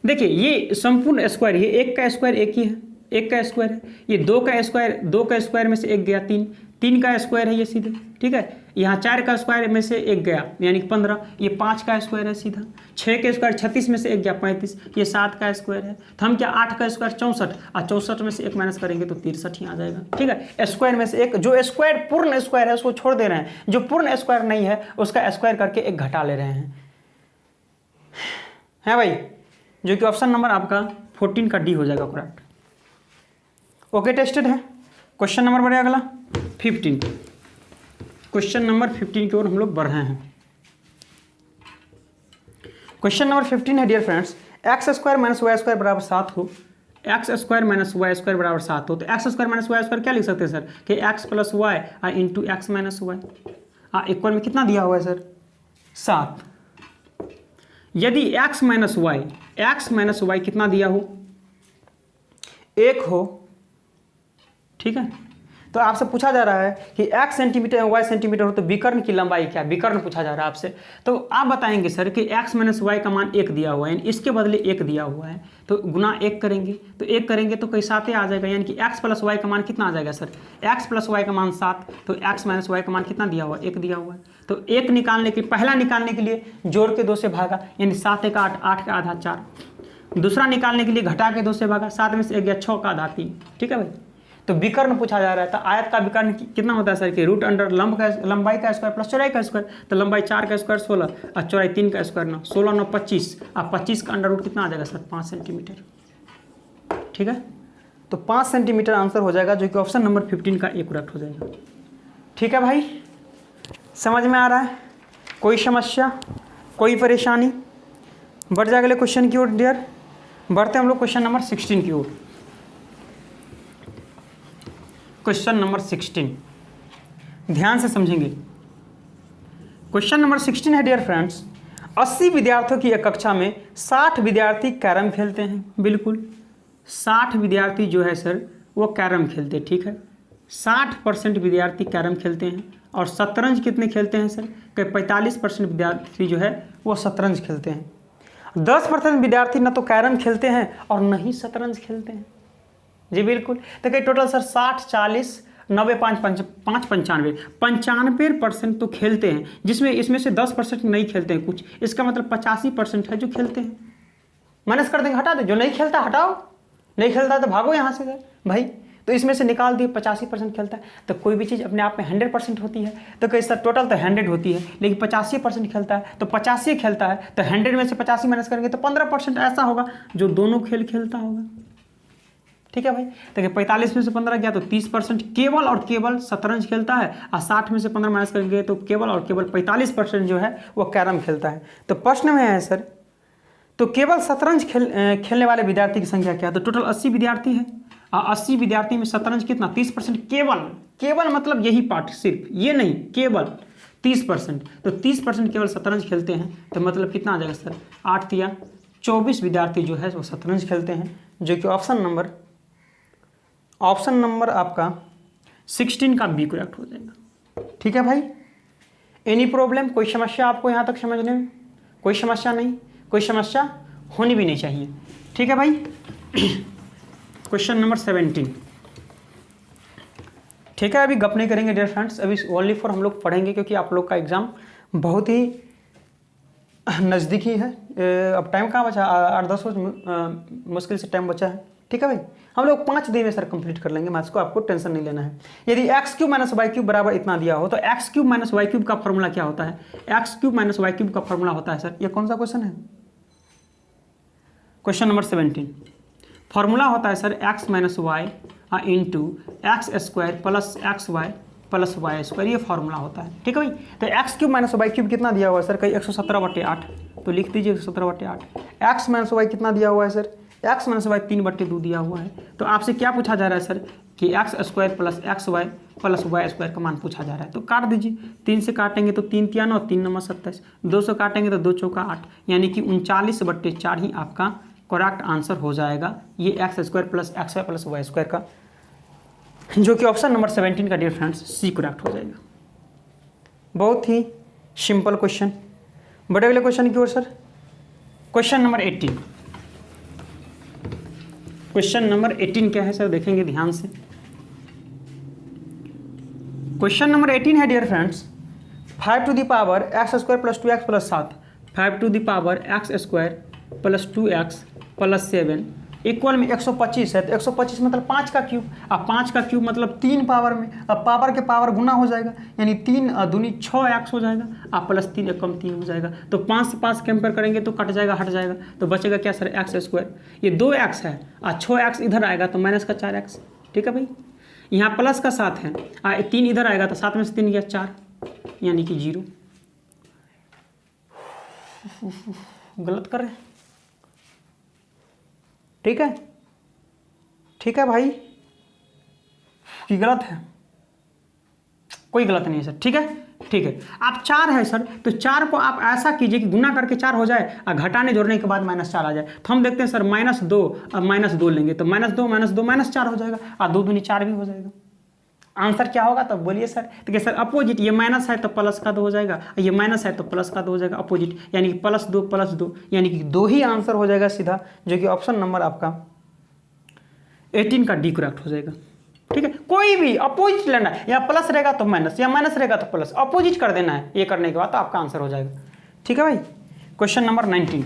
देखिए ये संपूर्ण स्क्वायर, ये 1 का स्क्वायर 1 ही है, 1 का स्क्वायर है, ये 2 का स्क्वायर, 2 का स्क्वायर में से 1 गया 3, 3 का स्क्वायर है ये सीधे, ठीक है। यहाँ 4 का स्क्वायर में से 1 गया यानी कि 15, ये 5 का स्क्वायर है सीधा, 6 के स्क्वायर 36 में से 1 गया 35, ये 7 का स्क्वायर है। तो हम क्या 8 का स्क्वायर 64 और 64 में से 1 माइनस करेंगे तो 63 ही आ जाएगा, ठीक है। स्क्वायर में से एक, जो स्क्वायर पूर्ण स्क्वायर है उसको छोड़ दे रहे हैं, जो पूर्ण स्क्वायर नहीं है उसका स्क्वायर करके 1 घटा ले रहे हैं, है भाई, जो कि ऑप्शन नंबर आपका 14 का डी हो जाएगा करेक्ट। ओके, टेस्टेड है। क्वेश्चन नंबर बढ़े अगला 15। क्वेश्चन नंबर 15 की ओर हम लोग बढ़ रहे हैं। क्वेश्चन नंबर 15 है dear friends, X square minus Y square बराबर 7 हो, X square minus Y square बराबर 7 हो, तो X square minus Y square क्या लिख सकते हैं सर कि X plus Y into X minus Y. Equal में कितना दिया हुआ है सर 7। यदि x माइनस वाई कितना दिया हो 1 हो, ठीक है। तो आपसे पूछा जा रहा है कि x सेंटीमीटर y सेंटीमीटर हो तो विकर्ण की लंबाई क्या है, विकर्ण पूछा जा रहा है आपसे। तो आप बताएंगे सर कि x माइनस वाई का मान 1 दिया हुआ है, यानी इसके बदले 1 दिया हुआ है तो गुना 1 करेंगे, तो 1 करेंगे तो कई 7 आ जाएगा, यानी कि x प्लस वाई का मान कितना आ जाएगा सर, x प्लस वाई का मान 7, तो x माइनस वाई का मान कितना दिया हुआ है 1 दिया हुआ है। तो 1 निकालने के पहला निकालने के लिए जोड़ के 2 से भागा, यानी 7 1 8, 8 का आधा 4। दूसरा निकालने के लिए घटा के 2 से भागा, 7 में से 1 गया 6 का आधा 3, ठीक है भाई। तो विकर्ण पूछा जा रहा है, तो आयत का विकर्ण कितना होता है सर कि रूट अंडर लंबाई का स्क्वायर प्लस चौड़ाई का स्क्वायर, तो लंबाई 4 का स्क्वायर 16 और चौड़ाई 3 का स्क्वायर 9, 16 9 25 और 25 का अंडर रूट कितना आ जाएगा सर 5 सेंटीमीटर, ठीक है। तो 5 सेंटीमीटर आंसर हो जाएगा, जो कि ऑप्शन नंबर 15 का एक करेक्ट हो जाएगा, ठीक है भाई। समझ में आ रहा है, कोई समस्या कोई परेशानी। बढ़ जाए अगले क्वेश्चन की ओर डियर, बढ़ते हम लोग क्वेश्चन नंबर 16 की ओर। क्वेश्चन नंबर 16 ध्यान से समझेंगे। क्वेश्चन नंबर 16 है डियर फ्रेंड्स, 80 विद्यार्थियों की एक कक्षा में 60 विद्यार्थी कैरम खेलते हैं, बिल्कुल 60 विद्यार्थी जो है सर वो कैरम खेलते हैं, ठीक है। 60% विद्यार्थी कैरम खेलते हैं और शतरंज कितने खेलते हैं सर कि 45% विद्यार्थी जो है वो शतरंज खेलते हैं। 10% विद्यार्थी न तो कैरम खेलते हैं और न ही शतरंज खेलते हैं, जी बिल्कुल। तो कहीं टोटल सर 60 40 90 5 95 95% तो खेलते हैं, जिसमें इसमें से 10% नहीं खेलते हैं कुछ, इसका मतलब 85% है जो खेलते हैं। माइनस कर देंगे, हटा दो, जो नहीं खेलता हटाओ, नहीं खेलता है तो भागो यहाँ से भाई। तो इसमें से निकाल दिए 85% खेलता है। तो कोई भी चीज़ अपने आप में 100% होती है, तो कहीं सर टोटल तो 100 होती है, लेकिन 85% खेलता है, तो 85 खेलता है, तो 100 में से 85 माइनस करेंगे तो 15% ऐसा होगा जो दोनों खेल खेलता होगा, ठीक है भाई। देखिए 45 में से 15 गया तो 30% केवल और केवल शतरंज खेलता है, और 60 में से 15 माइनस करेंगे तो केवल और केवल 45% जो है वो कैरम खेलता है। तो प्रश्न में है सर, तो केवल शतरंज खेलने वाले विद्यार्थी की संख्या क्या है, तो टोटल 80 विद्यार्थी है, और 80 विद्यार्थी में शतरंज कितना 30%, केवल मतलब यही पार्ट, सिर्फ ये नहीं, केवल 30%, तो 30% केवल शतरंज खेलते हैं, तो मतलब कितना आ जाएगा सर 8 या 24 विद्यार्थी जो है वो शतरंज खेलते हैं, जो कि ऑप्शन नंबर आपका 16 का बी करेक्ट हो जाएगा, ठीक है भाई। एनी प्रॉब्लम, कोई समस्या आपको यहाँ तक समझने में, कोई समस्या नहीं, कोई समस्या होनी भी नहीं चाहिए, ठीक है भाई। क्वेश्चन नंबर 17, ठीक है। अभी गप नहीं करेंगे डियर फ्रेंड्स, अभी ओनली फॉर हम लोग पढ़ेंगे, क्योंकि आप लोग का एग्ज़ाम बहुत ही नज़दीक ही है। अब टाइम कहाँ बचा, 8-10 रोज मुश्किल से टाइम बचा है, ठीक है भाई। हम लोग 5 दिन में सर कंप्लीट कर लेंगे मैथ्स को, आपको टेंशन नहीं लेना है। यदि x³ माइनस y³ बराबर इतना दिया हो तो x³ माइनस y³ का फॉर्मूला क्या होता है, x³ माइनस y³ का फॉर्मूला होता है सर, ये कौन सा क्वेश्चन है, क्वेश्चन नंबर 17। फॉर्मूला होता है sir x minus Y into X square plus X Y plus Y square, ये फॉर्मूला होता है, ठीक है भाई। तो x³ माइनस y³ कितना दिया हुआ है सर, कहीं 117/8, तो लिख दीजिए 117/8। x माइनस वाई कितना दिया हुआ है सर, एक्स माइनस वाई 3/2 दिया हुआ है। तो आपसे क्या पूछा जा रहा है सर कि x² plus X Y plus Y square का मान पूछा जा रहा है। तो काट दीजिए, 3 से काटेंगे तो 3 तिया 9, 3 9 27, 2 से काटेंगे तो 2 चौका 8, यानी कि 39/4 ही आपका करेक्ट आंसर हो जाएगा। ये x² plus X Y plus Y square का, जो कि ऑप्शन नंबर 17 का डियर फ्रेंड्स सी करेक्ट हो जाएगा। बहुत ही सिंपल क्वेश्चन। बड़े अगले क्वेश्चन की ओर sir, question number 18। Question number 18 क्या है सर, देखेंगे ध्यान से। क्वेश्चन नंबर 18 है dear friends, 5 to the power x² plus 2x plus 7, 5 to the power x² plus 2x plus 7 equal में 125 है। तो 125 मतलब 5 का क्यूब। अब 5 का क्यूब मतलब 3 पावर में, अब पावर के पावर गुना हो जाएगा, यानी 3 दूनी 6x हो जाएगा, अब प्लस 3 एकम 3 हो जाएगा। तो 5 से 5 कंपेयर करेंगे तो कट जाएगा, हट जाएगा, तो बचेगा क्या सर x²। ये 2x है और 6x इधर आएगा तो माइनस का 4x। ठीक है भाई, यहाँ प्लस का 7 है, 3 इधर आएगा तो 7 में से 3 गया 4, यानी कि 0। गलत कर रहे हैं, ठीक है, ठीक है भाई, कि गलत है? कोई गलत नहीं है सर, ठीक है, ठीक है। आप 4 है सर, तो 4 को आप ऐसा कीजिए कि गुना करके 4 हो जाए और घटाने जोड़ने के बाद -4 आ जाए। तो हम देखते हैं सर -2, अब -2 लेंगे तो -2 -4 हो जाएगा और 2 दूनी 4 भी हो जाएगा। आंसर क्या होगा तब बोलिए सर? तो क्या सर अपोजिट, ये माइनस है तो प्लस का 2 हो जाएगा, ये माइनस है तो प्लस का 2 हो जाएगा, अपोजिट, यानी कि +2 यानी कि 2 ही आंसर हो जाएगा सीधा, जो कि ऑप्शन नंबर आपका 18 का डी करेक्ट हो जाएगा। ठीक है, कोई भी अपोजिट लेना है, या प्लस रहेगा तो माइनस, या माइनस रहेगा तो प्लस, अपोजिट कर देना है। ये करने के बाद तो आपका आंसर हो जाएगा। ठीक है भाई, क्वेश्चन नंबर 19।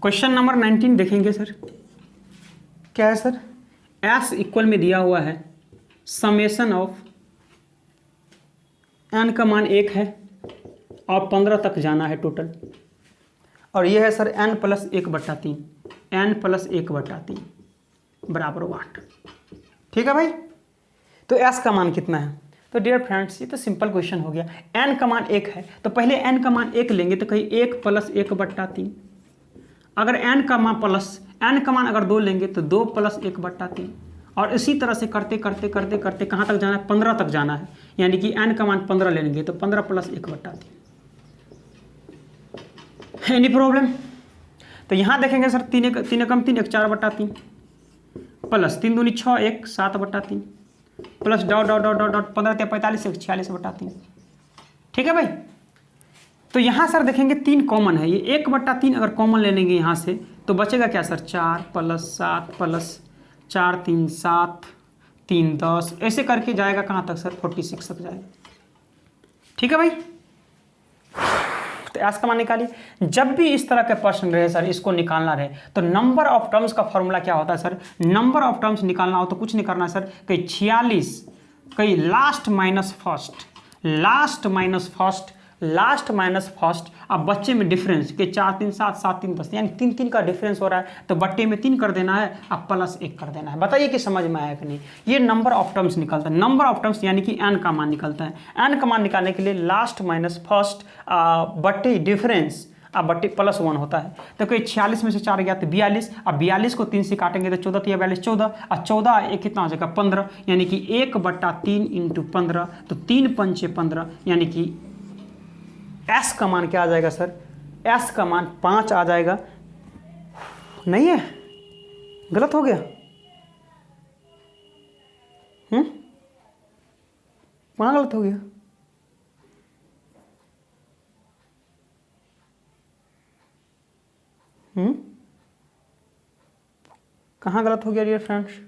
क्वेश्चन नंबर 19 देखेंगे सर, क्या है सर? S इक्वल में दिया हुआ है समेशन ऑफ n का मान 1 है और 15 तक जाना है टोटल, और ये है sir n plus 1/3, n plus 1/3 बराबर 8। ठीक है भाई, तो S का मान कितना है? तो डियर फ्रेंड्स ये तो सिंपल क्वेश्चन हो गया। n का मान 1 है तो पहले n का मान 1 लेंगे, तो कहीं 1 प्लस 1/3, अगर n का मान अगर 2 लेंगे तो 2 प्लस 1/3, और इसी तरह से करते करते करते करते कहाँ तक जाना है? 15 तक जाना है, यानी कि n का मान 15 लेंगे तो 15 प्लस 1/3। Any problem? तो यहाँ देखेंगे सर 3 एकम 3 1 4/3 प्लस 3 दूनी 6 1 7/3 plus dot dot dot dot dot 15 45 1 46/3। ठीक है भाई, तो यहाँ सर देखेंगे 3 कॉमन है, ये 1/3 अगर कॉमन ले लेंगे यहाँ से तो बचेगा क्या सर? 4 प्लस 7 प्लस 4 3 7 3 10, ऐसे करके जाएगा कहाँ तक सर? 46 तक जाएगा। ठीक है भाई, तो एस का मान निकालिए। जब भी इस तरह के प्रश्न रहे सर, इसको निकालना रहे तो नंबर ऑफ टर्म्स का फॉर्मूला क्या होता है सर? नंबर ऑफ टर्म्स निकालना हो तो कुछ नहीं करना सर, कहीं 46 कहीं last minus first, last minus first, last minus first. अब बच्चे में डिफरेंस के 4 3 7 7 3 10, यानी 3 3 का डिफरेंस हो रहा है तो बट्टे में 3 कर देना है, अब प्लस 1 कर देना है। बताइए कि समझ में आया कि नहीं? ये नंबर ऑफ टर्म्स निकलता है। नंबर ऑफ टर्म्स यानी कि n का मान निकलता है। n का मान निकालने के लिए लास्ट माइनस फर्स्ट बट्टे डिफरेंस, अब बट्टे +1 होता है। तो कोई 46 में से 4 गया तो 42, अब 42 को 3 से काटेंगे तो 14 या 42 14, और 14 एक कितना हो जाएगा? 15, यानी कि 1/3 × 15, तो 3 पंचे 15, यानी कि S का मान क्या आ जाएगा सर? S का मान 5 आ जाएगा। नहीं है, गलत हो गया। कहाँ गलत हो गया? कहाँ गलत हो गया डियर फ्रेंड्स?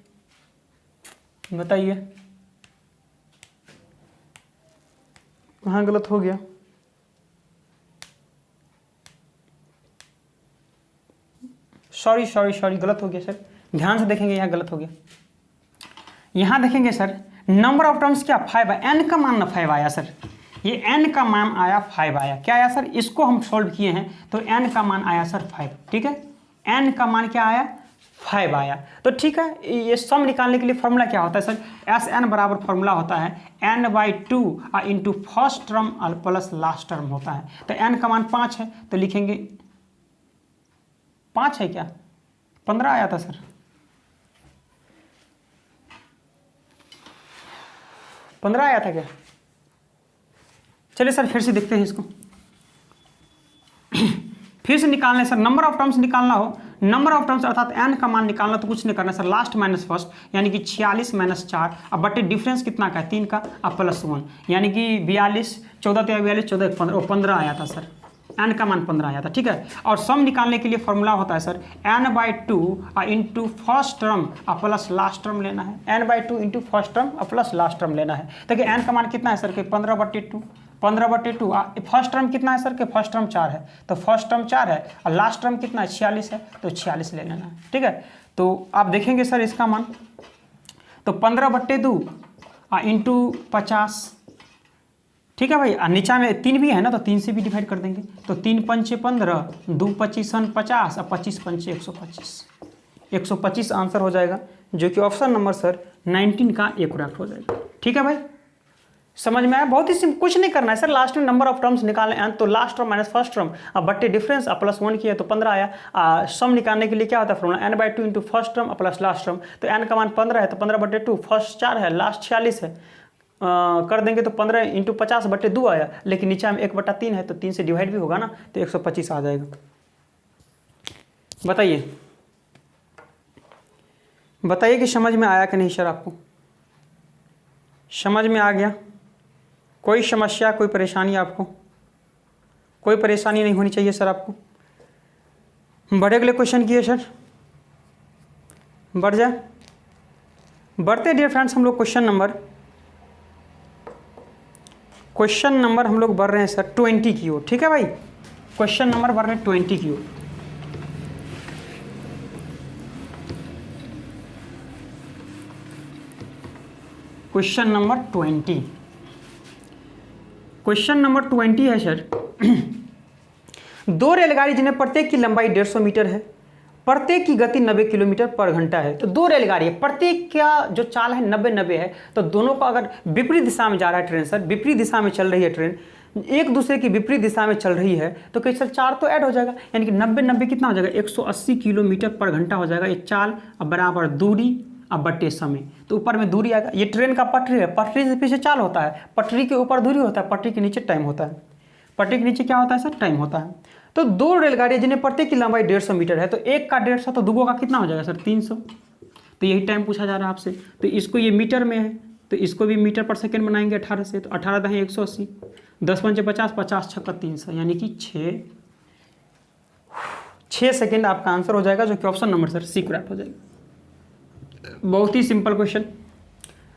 बताइए कहाँ गलत हो गया? सॉरी गलत हो गया सर, ध्यान से देखेंगे, यहाँ गलत हो गया। यहाँ देखेंगे सर नंबर ऑफ टर्म्स क्या? 5 है, n का मान ना 5 आया सर, ये n का मान आया 5 आया। क्या आया सर? इसको हम सोल्व किए हैं तो n का मान आया सर 5। ठीक है, n का मान क्या आया? 5 आया। तो ठीक है, ये सम निकालने के लिए फॉर्मूला क्या होता है सर, एस एन बराबर फॉर्मूला होता है n/2 into first term plus last term होता है। तो n का मान 5 है तो लिखेंगे 5 है क्या, 15 आया था सर, 15 आया था क्या। चलिए सर फिर से देखते हैं इसको फिर से निकालना है सर, नंबर ऑफ टर्म्स निकालना हो, नंबर ऑफ टर्म्स अर्थात n का मान निकालना, तो कुछ नहीं करना सर, लास्ट माइनस फर्स्ट यानी कि 46 माइनस 4, अब बटे डिफरेंस कितना का है 3 का, अब प्लस 1 यानी कि 42, 14 तो 42, 14 15, 15 आया था सर, n का मान 15 आया था। ठीक है, और सम निकालने के लिए फॉर्मूला होता है sir n/2 into first term plus last term लेना है, n/2 into first term plus last term लेना है। देखिए n का मान कितना है सर के 15/2, 15/2, फर्स्ट टर्म कितना है सर के फर्स्ट टर्म 4 है, तो फर्स्ट टर्म 4 है और लास्ट टर्म कितना है 46 है, तो 46 ले लेना है। ठीक है, तो आप देखेंगे सर इसका मान, तो 15/2 इंटू 50, ठीक है भाई, नीचा में 3 भी है ना, तो 3 से भी डिवाइड कर देंगे, तो 3 पंचे 15, 2 25 50 और 25 पंचे 125, 125 आंसर हो जाएगा, जो कि ऑप्शन नंबर सर 19 का एक्यूरेट हो जाएगा। ठीक है भाई, समझ में आया, बहुत ही सिंपल, कुछ नहीं करना है सर, लास्ट में नंबर ऑफ टर्म्स निकालने हैं, तो last term minus first term, अब बट्टे डिफरेंस प्लस 1 किया तो 15 आया। सम निकालने के लिए क्या होता है formula, n/2 into first term plus last term, तो n का मान 15 है तो 15/2, फर्स्ट 4 है लास्ट 46 है, कर देंगे तो 15 इंटू 50/2 आया, लेकिन नीचे में 1/3 है तो 3 से डिवाइड भी होगा ना, तो 125 आ जाएगा। बताइए कि समझ में आया कि नहीं सर, आपको समझ में आ गया, कोई समस्या कोई परेशानी, आपको कोई परेशानी नहीं होनी चाहिए सर आपको। बढ़े अगले क्वेश्चन की है सर, बढ़ जाए, बढ़ते डियर फ्रेंड्स, हम लोग क्वेश्चन नंबर हम लोग बढ़ रहे हैं सर 20 की ओर। ठीक है भाई, क्वेश्चन नंबर बढ़ रहे हैं 20 की ओर। क्वेश्चन नंबर 20, क्वेश्चन नंबर 20 है सर, 2 रेलगाड़ी जिन्हें प्रत्येक की लंबाई 150 मीटर है, प्रत्येक की गति 90 किलोमीटर पर घंटा है। तो 2 रेलगाड़ी है, प्रत्येक का जो चाल है 90 है, तो दोनों का अगर विपरीत दिशा में जा रहा है ट्रेन सर, विपरीत दिशा में चल रही है ट्रेन, एक दूसरे की विपरीत दिशा में चल रही है, तो कई सर 4 तो ऐड हो जाएगा, यानी कि 90 कितना हो जाएगा 180 किलोमीटर पर घंटा हो जाएगा। ये चाल अब बराबर दूरी अब बट्टे समय, तो ऊपर में दूरी आएगा, ये ट्रेन का पटरी है, पटरी से पीछे चाल होता है, पटरी के ऊपर दूरी होता है, पटरी के नीचे टाइम होता है, पटरी के नीचे क्या होता है सर, टाइम होता है। तो 2 रेलगाड़ी जिन्हें प्रत्येक की लंबाई 150 मीटर है, तो एक का 150 तो दूगों का कितना हो जाएगा सर 300, तो यही टाइम पूछा जा रहा है आपसे। तो इसको ये मीटर में है, तो इसको भी मीटर पर सेकेंड बनाएंगे 18 से, तो 18 दहें 180, 10 पंचे 50, 50 छक्का 300, यानी कि 6 सेकेंड आपका आंसर हो जाएगा, जो कि option number sir C correct हो जाएगा। बहुत ही सिंपल क्वेश्चन।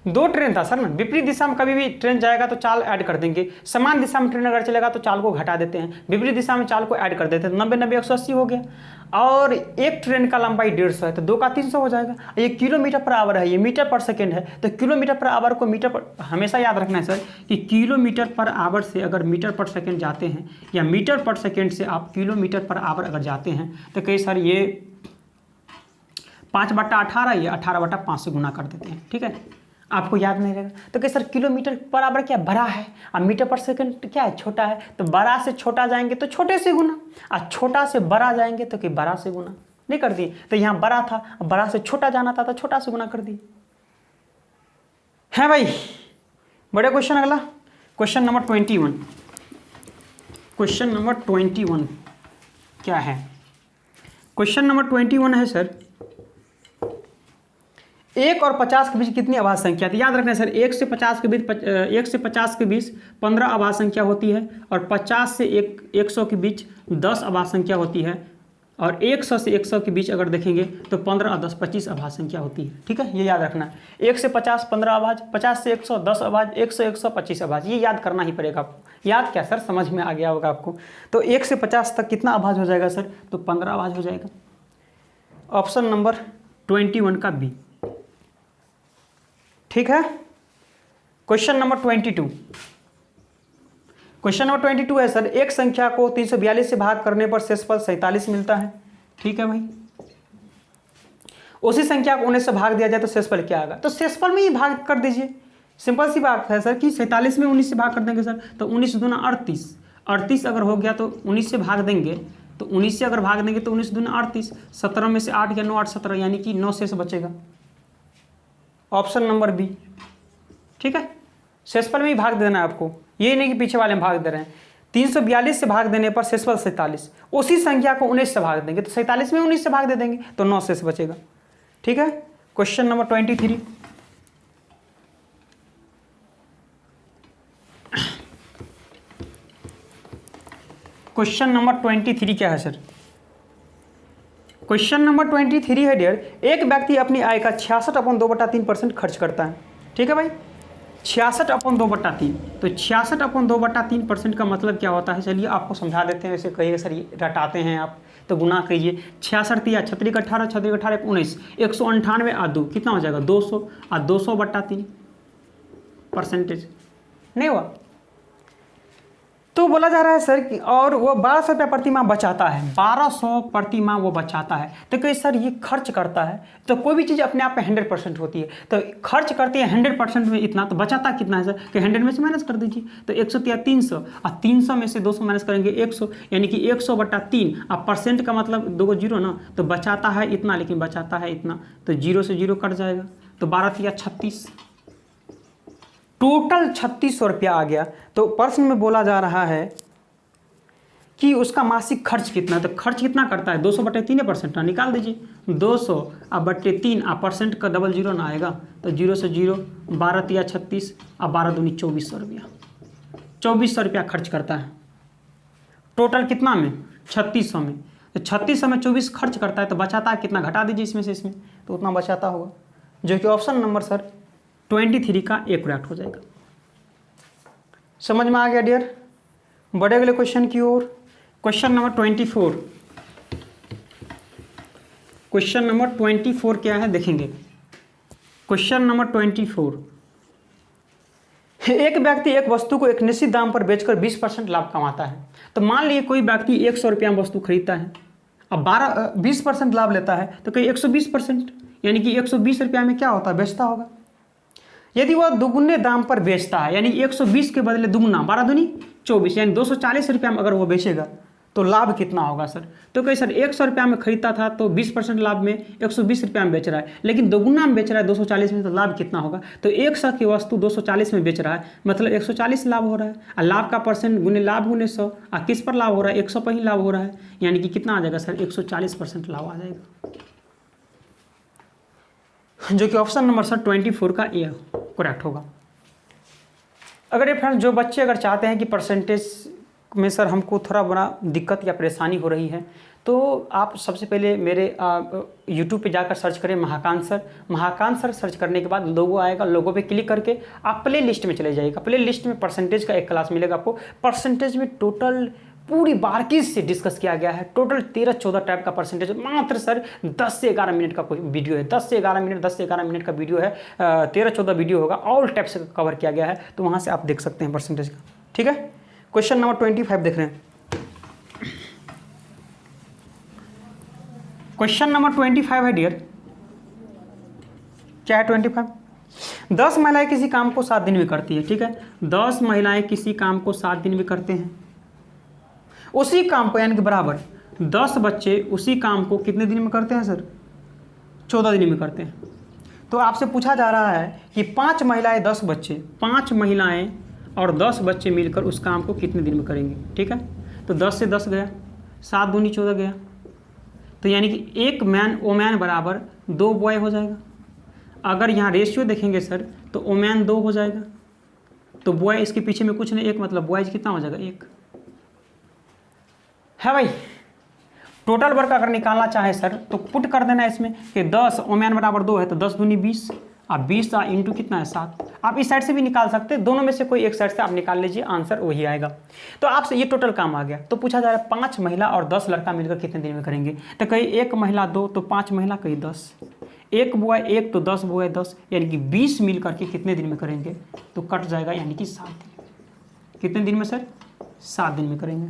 2 ट्रेन था सर ना, विपरीत दिशा में कभी भी ट्रेन जाएगा तो चाल ऐड कर देंगे, समान दिशा में ट्रेन अगर चलेगा तो चाल को घटा देते हैं, विपरीत दिशा में चाल को ऐड कर देते हैं, 90 180 हो गया, और एक ट्रेन का लंबाई 150 है, तो 2 का 300 हो जाएगा। ये किलोमीटर पर आवर है, ये मीटर पर सेकेंड है, तो किलोमीटर पर आवर को मीटर पर, हमेशा याद रखना है सर कि किलोमीटर पर आवर से अगर मीटर पर सेकेंड जाते हैं, या मीटर पर सेकेंड से आप किलोमीटर पर आवर अगर जाते हैं, तो कई सर ये 5/18 ये 18/5 से गुना कर देते हैं। ठीक है, आपको याद नहीं रहेगा, तो क्या सर किलोमीटर पर आवर क्या बड़ा है, और मीटर पर सेकंड क्या है छोटा है, तो बड़ा से छोटा जाएंगे तो छोटे से गुना, और छोटा से बड़ा जाएंगे तो कि बड़ा से गुना नहीं कर दिए। तो यहाँ बड़ा था, बड़ा से छोटा जाना था तो छोटा से गुना कर दिए। है भाई, बड़े क्वेश्चन। अगला क्वेश्चन नंबर 21, क्वेश्चन नंबर 21 क्या है, क्वेश्चन नंबर 21 है सर, 1 और 50 के बीच कितनी अभाज्य संख्या थी। याद रखना सर, 1 से 50 के बीच 15 अभाज्य संख्या होती है, और 50 से 100 के बीच 10 अभाज्य संख्या होती है, और 100 से 100 के बीच अगर देखेंगे तो 15 और 10 25 अभाज्य संख्या होती है। ठीक है, ये याद रखना है। 1 से 50 15 अभाज्य, 50 से 100 10 अभाज्य, 100 100 25 अभाज्य, ये याद करना ही पड़ेगा आपको। याद क्या सर, समझ में आ गया होगा आपको। तो 1 से 50 तक कितना अभाज्य हो जाएगा सर, तो 15 अभाज्य हो जाएगा। ऑप्शन नंबर 21 का बी। ठीक है, क्वेश्चन नंबर 22, क्वेश्चन नंबर 22 है सर, एक संख्या को 342 से भाग करने पर शेषफल 47 मिलता है। ठीक है भाई, उसी संख्या को 19 से भाग दिया जाए तो शेषफल क्या आएगा, तो शेषफल में ही भाग कर दीजिए। सिंपल सी बात है सर कि 47 में 19 से भाग कर देंगे सर, तो 19 दूना 38, 38 अगर हो गया तो 19 से भाग देंगे, तो 19 से अगर भाग देंगे तो 19 दूना 38, 17 में से 8 गया 9 8 17, यानी कि 9 शेष बचेगा, ऑप्शन नंबर बी। ठीक है, शेषफल में ही भाग देना है आपको, ये नहीं कि पीछे वाले में भाग दे रहे हैं। 342 से भाग देने पर शेषफल 47, उसी संख्या को 19 से भाग देंगे तो 47 में 19 से भाग दे देंगे तो 9 शेष बचेगा। ठीक है, क्वेश्चन नंबर 23। क्वेश्चन नंबर 23 क्या है सर? क्वेश्चन नंबर 23 है डियर, एक व्यक्ति अपनी आय का 66/2/3% खर्च करता है। ठीक है भाई, 66/2/3, तो 66/2/3% का मतलब क्या होता है, चलिए आपको समझा देते हैं। वैसे कहिए सर ये रटाते हैं आप, तो गुना कीजिए, 66 या 36 18, 36 18 19, 198 आ 2 कितना हो जाएगा 200, और 200/3 परसेंटेज नहीं हुआ। तो बोला जा रहा है सर कि और वो 1200 रुपया प्रति माह बचाता है, 1200 प्रति माह वो बचाता है। तो कहीं सर ये खर्च करता है, तो कोई भी चीज़ अपने आप में 100% होती है, तो खर्च करते हैं 100% में इतना, तो बचाता कितना है सर कि 100 में से माइनस कर दीजिए, तो 100 या 300, और 300 में से 200 माइनस करेंगे 100, यानी कि 100/3। अब परसेंट का मतलब 2 जीरो ना, तो बचाता है इतना लेकिन बचाता है इतना, तो 0 से 0 कट जाएगा, तो 12 या 36, टोटल 3600 रुपया आ गया। तो प्रश्न में बोला जा रहा है कि उसका मासिक खर्च कितना है, तो खर्च कितना करता है 200/3% निकाल दीजिए, 200/3, आ परसेंट का डबल जीरो ना आएगा, तो 0 से 0, 12 या 36, अब 12 दूनी 2400 रुपया, 2400 रुपया खर्च करता है। टोटल कितना में 3600 में, तो 3600 में 24 खर्च करता है, तो बचाता है कितना, घटा दीजिए इसमें से इसमें, तो उतना बचाता होगा, जो कि ऑप्शन नंबर सर 23 का एक्यूरेट हो जाएगा। समझ में आ गया डियर? बढ़े अगले क्वेश्चन की ओर। Question number 24। क्वेश्चन नंबर 24 क्या है देखेंगे। क्वेश्चन नंबर 24, एक व्यक्ति एक वस्तु को एक निश्चित दाम पर बेचकर 20% लाभ कमाता है। तो मान लीजिए कोई व्यक्ति 100 रुपया में वस्तु खरीदता है, अब 20% लाभ लेता है, तो कहीं 120%, यानी कि 120 रुपया में क्या होता है, बेचता होगा। यदि वह दुगुने दाम पर बेचता है, यानी 120 के बदले दुगुना, 12 दूनी 24, यानी 240 रुपया में अगर वो बेचेगा तो लाभ कितना होगा सर? तो कहीं सर 100 रुपया में खरीदता था तो 20% लाभ में 120 रुपया में बेच रहा है, लेकिन दोगुना में बेच रहा है 240 में, तो लाभ कितना होगा? तो 100 की वस्तु 240 में बेच रहा है, मतलब 140 लाभ हो रहा है, और लाभ का परसेंट गुने लाभ गुने 100, और किस पर लाभ हो रहा है, 100 पर ही लाभ हो रहा है, यानी कि कितना आ जाएगा सर 140% लाभ आ जाएगा, जो कि ऑप्शन नंबर सर 24 का ए करेक्ट होगा। अगर ये फ्रेंड्स जो बच्चे अगर चाहते हैं कि परसेंटेज में सर हमको थोड़ा बड़ा दिक्कत या परेशानी हो रही है, तो आप सबसे पहले मेरे यूट्यूब पे जाकर सर्च करें Mahakant sir. Mahakant sir search करने के बाद लोगो आएगा, लोगो पे क्लिक करके आप प्ले लिस्ट में चले जाइएगा। प्ले लिस्ट में परसेंटेज का एक क्लास मिलेगा आपको। परसेंटेज में टोटल पूरी बारीकी से डिस्कस किया गया है। टोटल 13-14 टाइप का परसेंटेज, मात्र सर 10 से 11 मिनट का कोई वीडियो है, 10 से 11 मिनट का वीडियो है, 13-14 वीडियो होगा, ऑल टाइप से कवर किया गया है, तो वहाँ से आप देख सकते हैं परसेंटेज का। ठीक है, क्वेश्चन नंबर 25 देख रहे हैं। क्वेश्चन नंबर 25 है डियर, क्या है 25? 10 महिलाएं किसी काम को 7 दिन में करती है। ठीक है, 10 महिलाएं किसी काम को 7 दिन में करते हैं। उसी काम को यानी कि बराबर 10 बच्चे उसी काम को कितने दिन में करते हैं सर? 14 दिन में करते हैं। तो आपसे पूछा जा रहा है कि 5 महिलाएं 10 बच्चे, 5 महिलाएं और 10 बच्चे मिलकर उस काम को कितने दिन में करेंगे। ठीक है, तो 10 से 10 गया, 7 दूनी 14 गया, तो यानी कि एक मैन वोमैन बराबर 2 बॉय हो जाएगा। अगर यहाँ रेशियो देखेंगे सर तो वोमैन 2 हो जाएगा, तो बॉय इसके पीछे में कुछ नहीं, एक मतलब बॉयज कितना हो जाएगा 1 है भाई। टोटल वर्क अगर निकालना चाहे सर तो पुट कर देना इसमें कि 10 वोमैन बराबर 2 है, तो 10 दूनी 20, अब 20 इंटू कितना है 7। आप इस साइड से भी निकाल सकते हैं, दोनों में से कोई एक साइड से आप निकाल लीजिए, आंसर वही आएगा। तो आपसे ये टोटल काम आ गया। तो पूछा जा रहा है 5 महिला और 10 लड़का मिलकर कितने दिन में करेंगे। तो कहीं 1 महिला 2, तो 5 महिला कहीं 10, 1 बॉय 1, तो 10 बॉय 10, यानी कि 20 मिल करके कितने दिन में करेंगे, तो कट जाएगा, यानी कि 7 दिन। कितने दिन में सर? 7 दिन में करेंगे,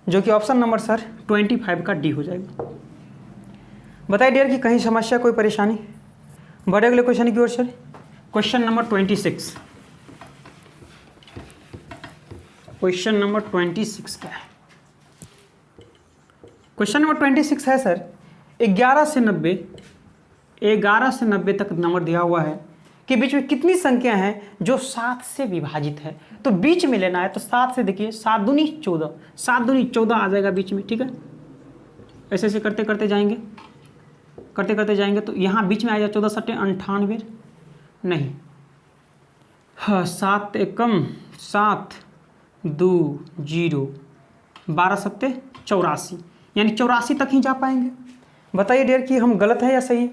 जो कि ऑप्शन नंबर सर 25 का डी हो जाएगा। बताइए डियर कि कहीं समस्या, कोई परेशानी? बढ़े अगले क्वेश्चन की ओर sir. Question number 26। Question number 26 क्या है? क्वेश्चन नंबर 26 है सर, 11 से 90 तक नंबर दिया हुआ है कि बीच में कितनी संख्या है जो 7 से विभाजित है। तो बीच में लेना है, तो 7 से देखिए 7 दूनी 14, 7 दूनी 14 आ जाएगा बीच में, ठीक है। ऐसे ऐसे करते करते जाएंगे तो यहाँ बीच में आ जाएगा 14 सट्टे 98 नहीं, हाँ 7 एकम 7 2 0 12 सत्ते 84, यानी 84 तक ही जा पाएंगे। बताइए डियर कि हम गलत है या सही है?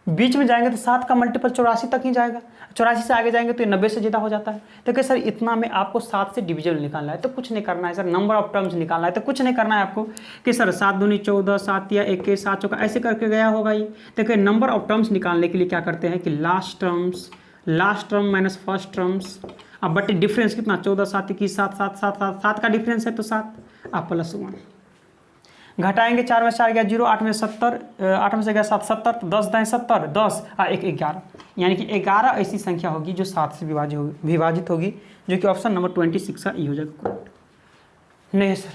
बीच में जाएंगे तो 7 का मल्टीपल 84 तक ही जाएगा, 84 से आगे जाएंगे तो ये 90 से ज़्यादा हो जाता है। तो क्या सर इतना में आपको 7 से डिविजन निकालना है, तो कुछ नहीं करना है सर, नंबर ऑफ टर्म्स निकालना है, तो कुछ नहीं करना है आपको कि सर 7 दूनी 14, 7 या 1 7 चौका ऐसे करके गया होगा ये। देखिए नंबर ऑफ टर्म्स निकालने के लिए क्या करते हैं कि last term minus first terms, अब बट डिफरेंस कितना 14 7 21 7 7 7 7 का डिफरेंस है तो 7 आप +1 घटाएंगे, 4 में 4 गया 0, 8 में 70, 8 में से गया 7 70, तो 10 दाएँ 70, 10 1 11, यानी कि 11 ऐसी संख्या होगी जो 7 से विभाजित होगी, जो कि ऑप्शन नंबर 26 का ई हो जाएगा करेक्ट। नहीं सर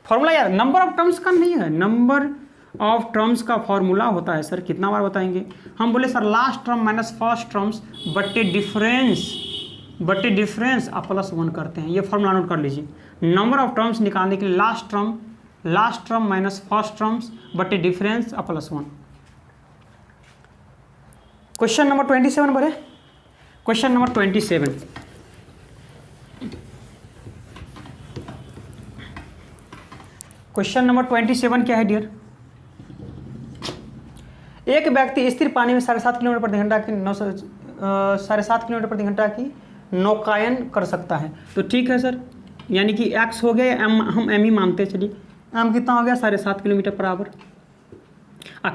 फॉर्मूला यार नंबर ऑफ टर्म्स का नहीं है, नंबर ऑफ टर्म्स का फॉर्मूला होता है सर, कितना बार बताएंगे हम? बोले sir last term minus first terms बटे डिफरेंस आप +1 करते हैं, ये फॉर्मूला नोट कर लीजिए। नंबर ऑफ टर्म्स निकालने के लिए last term minus first terms बटे डिफरेंस आप +1। क्वेश्चन नंबर 27 बढ़े। क्वेश्चन नंबर 27, क्वेश्चन नंबर 27 क्या है डियर? एक व्यक्ति स्थिर पानी में 7.5 किलोमीटर प्रति घंटा की 7.5 किलोमीटर प्रति घंटा की नौकायन कर सकता है। तो ठीक है सर, यानी कि x हो गया या m, हम m ही मानते हैं, चलिए m कितना हो गया 7.5 किलोमीटर पर आवर।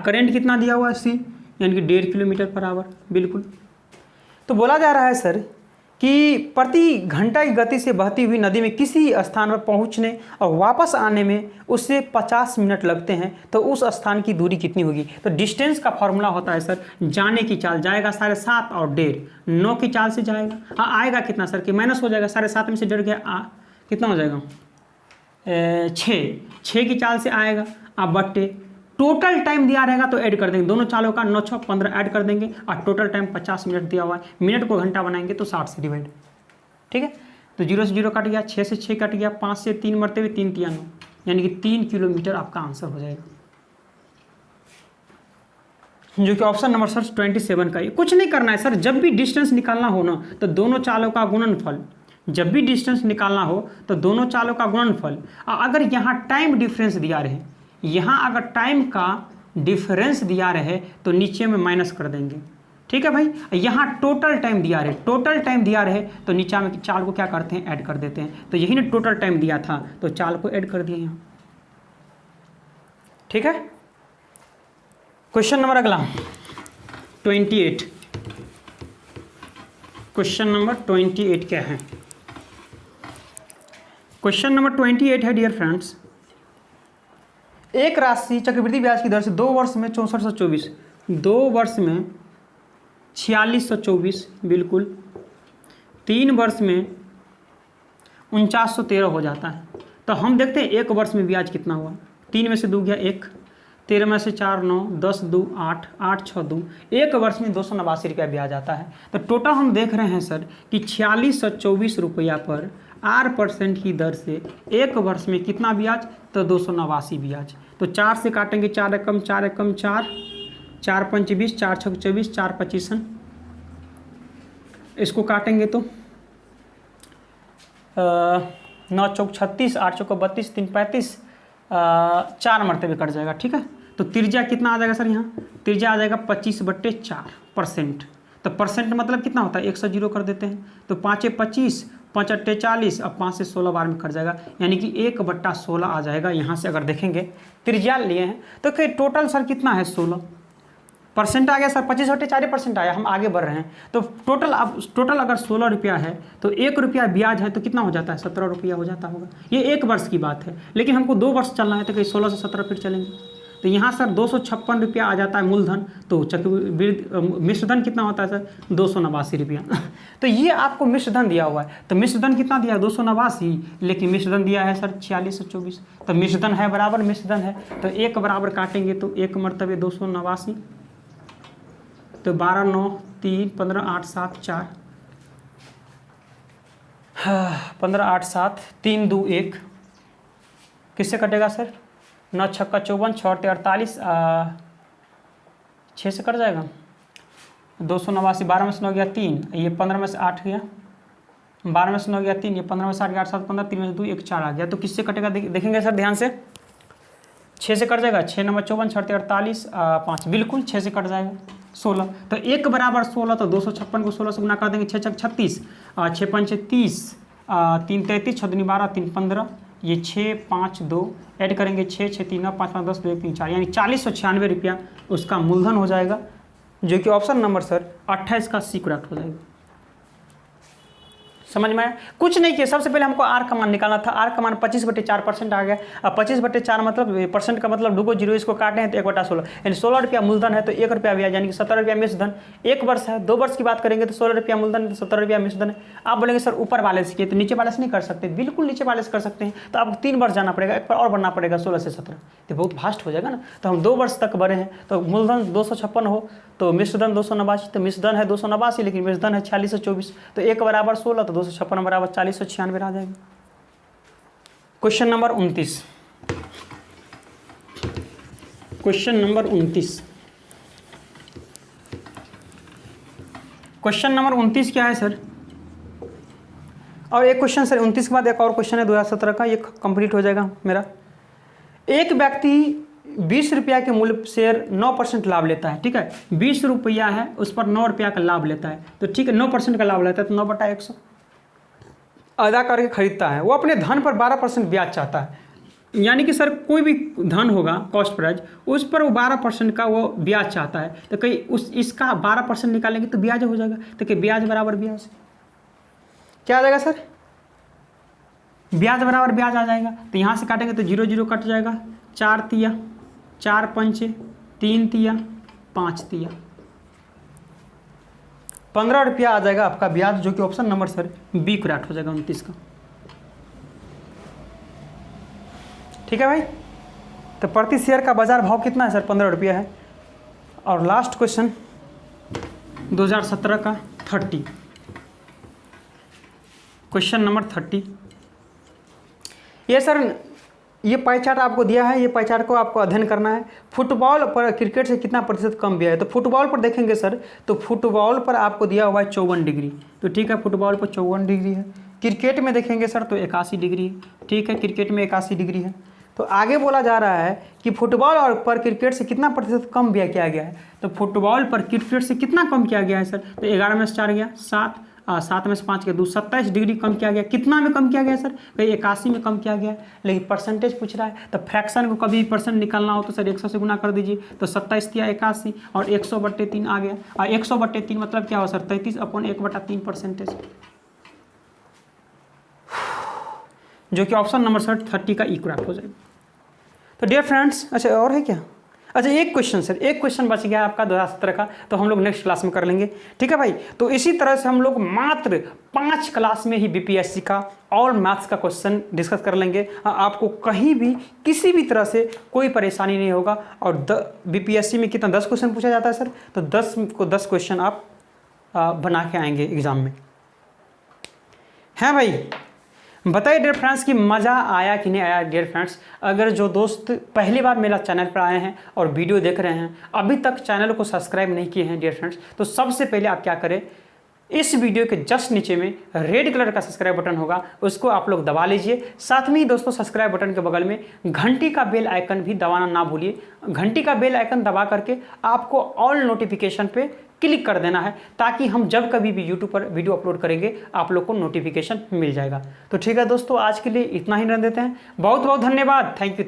करंट कितना दिया हुआ है c, यानी कि 1.5 किलोमीटर पर आवर, बिल्कुल। तो बोला जा रहा है सर कि प्रति घंटा की गति से बहती हुई नदी में किसी स्थान पर पहुंचने और वापस आने में उससे 50 मिनट लगते हैं, तो उस स्थान की दूरी कितनी होगी? तो डिस्टेंस का फॉर्मूला होता है सर, जाने की चाल जाएगा 7.5 और 1.5, 9 की चाल से जाएगा। हाँ आएगा कितना सर कि माइनस हो जाएगा, 7.5 में से 1.5 गया कितना हो जाएगा 6 की चाल से आएगा। अब बट्टे टोटल टाइम दिया रहेगा तो ऐड कर देंगे, दोनों चालों का 9 6 15 ऐड कर देंगे, और टोटल टाइम 50 मिनट दिया हुआ है, मिनट को घंटा बनाएंगे तो 60 से डिवाइड, ठीक है। तो 0 से 0 कट गया, 6 से 6 कट गया, 5 से 3 मरते हुए 3 3 9, यानी कि 3 किलोमीटर आपका आंसर हो जाएगा, जो कि ऑप्शन नंबर सर 27 का। कुछ नहीं करना है सर, जब भी डिस्टेंस निकालना हो ना तो दोनों चालों का गुणनफल, जब भी डिस्टेंस निकालना हो तो दोनों चालों का गुणनफल, अगर यहाँ टाइम डिफरेंस दिया रहे, यहाँ अगर टाइम का डिफरेंस दिया रहे तो नीचे में माइनस कर देंगे, ठीक है भाई। यहाँ टोटल टाइम दिया रहे तो नीचे में चाल को क्या करते हैं, ऐड कर देते हैं। तो यही ना टोटल टाइम दिया था तो चाल को ऐड कर दिए यहाँ, ठीक है। क्वेश्चन नंबर अगला 28, क्वेश्चन नंबर 28 क्या है? क्वेश्चन नंबर 28 है डियर फ्रेंड्स, एक राशि चक्रवृद्धि ब्याज की दर से 2 वर्ष में 6424, 2 वर्ष में 4624, बिल्कुल, 3 वर्ष में 4913 हो जाता है। तो हम देखते हैं 1 वर्ष में ब्याज कितना हुआ। 3 में से 2 गया 1, 13 में से 4 9, 10 2 8, 8 6 2, 1 वर्ष में 289 रुपया ब्याज आता है। तो टोटल हम देख रहे हैं सर कि 4624 रुपया पर 8% की दर से 1 वर्ष में कितना ब्याज, तो 289 ब्याज। तो 4 से काटेंगे, 4 एकम 4 एकम 4, 4 5 20, 4 6 24, 4 25, इसको काटेंगे तो 9 चौक 36, 8 चौक 32, 3 35, 4 मरतबे कट जाएगा, ठीक है। तो त्रिज्या कितना आ जाएगा सर, यहाँ त्रिज्या आ जाएगा 25/4%। तो परसेंट मतलब कितना होता है, 1 से 0 कर देते हैं, तो 5 25, 5 8 40, अब 5 से 16 बार में कट जाएगा, यानी कि 1/16 आ जाएगा। यहाँ से अगर देखेंगे त्रिज्या लिए हैं तो टोटल सर कितना है 16% आ गया सर, 25/4% आया, हम आगे बढ़ रहे हैं। तो टोटल अगर 16 रुपया है तो 1 रुपया ब्याज है तो कितना हो जाता है, 17 रुपया हो जाता होगा। ये 1 वर्ष की बात है, लेकिन हमको 2 वर्ष चलना है तो कहीं 16 से 17 फिर चलेंगे। तो यहाँ सर 256 रुपया आ जाता है मूलधन, तो मिश्रधन कितना होता है सर 289 रुपया। तो ये आपको मिश्रधन दिया हुआ है, तो मिश्रधन कितना दिया है 289, लेकिन मिश्रधन दिया है सर 4624। तो मिश्रधन है बराबर मिश्रधन है, तो एक बराबर काटेंगे तो एक मरतबे 289, तो 12 9 3 15 8 7 4 15 8 7 3 2 1 किससे कटेगा सर 9 छक्का 54 6 48 6 से कट जाएगा 289, 12 में से 9 गया 3, ये 15 में से 8 गया, 12 में से 9 गया 3, ये 15 में से 8 गया 8 7 15, 3 में से 2 1 4 आ गया। तो किससे कटेगा देखेंगे सर ध्यान से, 6 से कट जाएगा, 6 नंबर 54 6 48 5 बिल्कुल 6 से कट जाएगा 16। तो एक बराबर 16, तो 256 को 16 से गुना कर देंगे, 6 छक 36 6 5 30 3 33 6 दूनी 12 3 15, ये 6 5 2 ऐड करेंगे 6 6 3 9 5 5 10 2 1 3 4, यानी 4096 रुपया उसका मूलधन हो जाएगा, जो कि ऑप्शन नंबर सर 28 का सी करेक्ट हो जाएगा। समझ में आया? कुछ नहीं किया, सबसे पहले हमको आर का मान निकालना था। आर का मान 25/4% आ गया। अब 25/4 मतलब परसेंट का मतलब 2 को 0 इसको काटे हैं तो 1/16, यानी 16 रुपया मूलधन है तो 1 रुपया ब्याज, यानी कि 17 रुपया मिश्रधन। 1 वर्ष है, 2 वर्ष की बात करेंगे तो 16 रुपया मूलधन तो 17 रुपया मिश्रधन है। आप बोलेंगे सर ऊपर वाले से किए तो नीचे वाले से नहीं कर सकते, बिल्कुल नीचे वाले से कर सकते हैं। तो आपको 3 वर्ष जाना पड़ेगा, एक बार और बढ़ना पड़ेगा 16 से 17, तो बहुत फास्ट हो जाएगा ना। तो हम 2 वर्ष तक बढ़े हैं, तो मूलधन 256 हो तो मिश्रधन 289, तो मिश्रधन है 289 लेकिन मिश्रधन है 4624, तो 1 बराबर 16 तो 256 बराबर 4096 आ जाएगा। Question number 29, question number 29, question number 29 क्या है सर? और एक क्वेश्चन सर 29 के बाद एक और क्वेश्चन है 2017 का, ये कंप्लीट हो जाएगा मेरा। एक व्यक्ति 20 रुपया के मूल्य शेयर 9% लाभ लेता है, ठीक है, 20 रुपया है उस पर 9 रुपया का लाभ लेता है, तो ठीक है 9% का लाभ लेता है तो 9/100 अदा करके खरीदता है। वो अपने धन पर 12% ब्याज चाहता है, यानी कि सर कोई भी धन होगा कॉस्ट प्राइस उस पर वो 12% का वो ब्याज चाहता है, तो कहीं इसका 12% निकालेंगे तो ब्याज हो जाएगा, तो कि ब्याज बराबर ब्याज क्या आ जाएगा सर? ब्याज बराबर ब्याज आ जाएगा। तो यहाँ से काटेंगे तो 0 0 कट जाएगा, 4 तिया 4 पंचे 3 तिया 5 तिया 15 रुपया आ जाएगा आपका ब्याज, जो कि option number sir B correct हो जाएगा 29 का। ठीक है भाई, तो प्रति शेयर का बाजार भाव कितना है सर? 15 रुपया है। और लास्ट क्वेश्चन 2017 का 30, क्वेश्चन नंबर 30, ये सर ये पाई चार्ट आपको दिया है, ये पाई चार्ट को आपको अध्ययन करना है। फुटबॉल पर क्रिकेट से कितना प्रतिशत कम ब्याज है? तो फुटबॉल पर देखेंगे सर, तो फुटबॉल पर आपको दिया हुआ है 54 डिग्री, तो ठीक है फुटबॉल पर 54 डिग्री है। क्रिकेट में देखेंगे सर तो 81 डिग्री है, ठीक है क्रिकेट में 81 डिग्री है। तो आगे बोला जा रहा है कि फुटबॉल और पर क्रिकेट से कितना प्रतिशत कम ब्याज किया गया है? तो फुटबॉल पर क्रिकेट से कितना कम किया गया है सर? तो 11 में से 4 गया 7, 7 में से 5 के 2, 27 डिग्री कम किया गया। कितना में कम किया गया सर? कहीं 81 में कम किया गया, लेकिन परसेंटेज पूछ रहा है, तो फ्रैक्शन को कभी परसेंट निकालना हो तो सर 100 से गुना कर दीजिए, तो 27 या 81 और 100/3 आ गया। और 100/3 मतलब क्या हो सर? 33/1/3 परसेंटेज, जो कि ऑप्शन नंबर सर 30 का करेक्ट हो जाएगा। तो डियर फ्रेंड्स, अच्छा और है क्या? अच्छा एक क्वेश्चन सर, एक क्वेश्चन बच गया आपका 2017 का, तो हम लोग नेक्स्ट क्लास में कर लेंगे, ठीक है भाई। तो इसी तरह से हम लोग मात्र 5 क्लास में ही बीपीएससी का और मैथ्स का क्वेश्चन डिस्कस कर लेंगे। आपको कहीं भी किसी भी तरह से कोई परेशानी नहीं होगा। और बीपीएससी में कितना 10 क्वेश्चन पूछा जाता है सर? तो 10 क्वेश्चन आप बना के आएंगे एग्जाम में, हैं भाई? बताइए डियर फ्रेंड्स कि मज़ा आया कि नहीं आया? डियर फ्रेंड्स, अगर जो दोस्त पहली बार मेरा चैनल पर आए हैं और वीडियो देख रहे हैं, अभी तक चैनल को सब्सक्राइब नहीं किए हैं डियर फ्रेंड्स, तो सबसे पहले आप क्या करें, इस वीडियो के जस्ट नीचे में रेड कलर का सब्सक्राइब बटन होगा, उसको आप लोग दबा लीजिए। साथ में ही दोस्तों सब्सक्राइब बटन के बगल में घंटी का बेल आइकन भी दबाना ना भूलिए। घंटी का बेल आइकन दबा करके आपको ऑल नोटिफिकेशन पे क्लिक कर देना है, ताकि हम जब कभी भी यूट्यूब पर वीडियो अपलोड करेंगे आप लोग को नोटिफिकेशन मिल जाएगा। तो ठीक है दोस्तों, आज के लिए इतना ही रहने देते हैं। बहुत बहुत धन्यवाद, थैंक यू।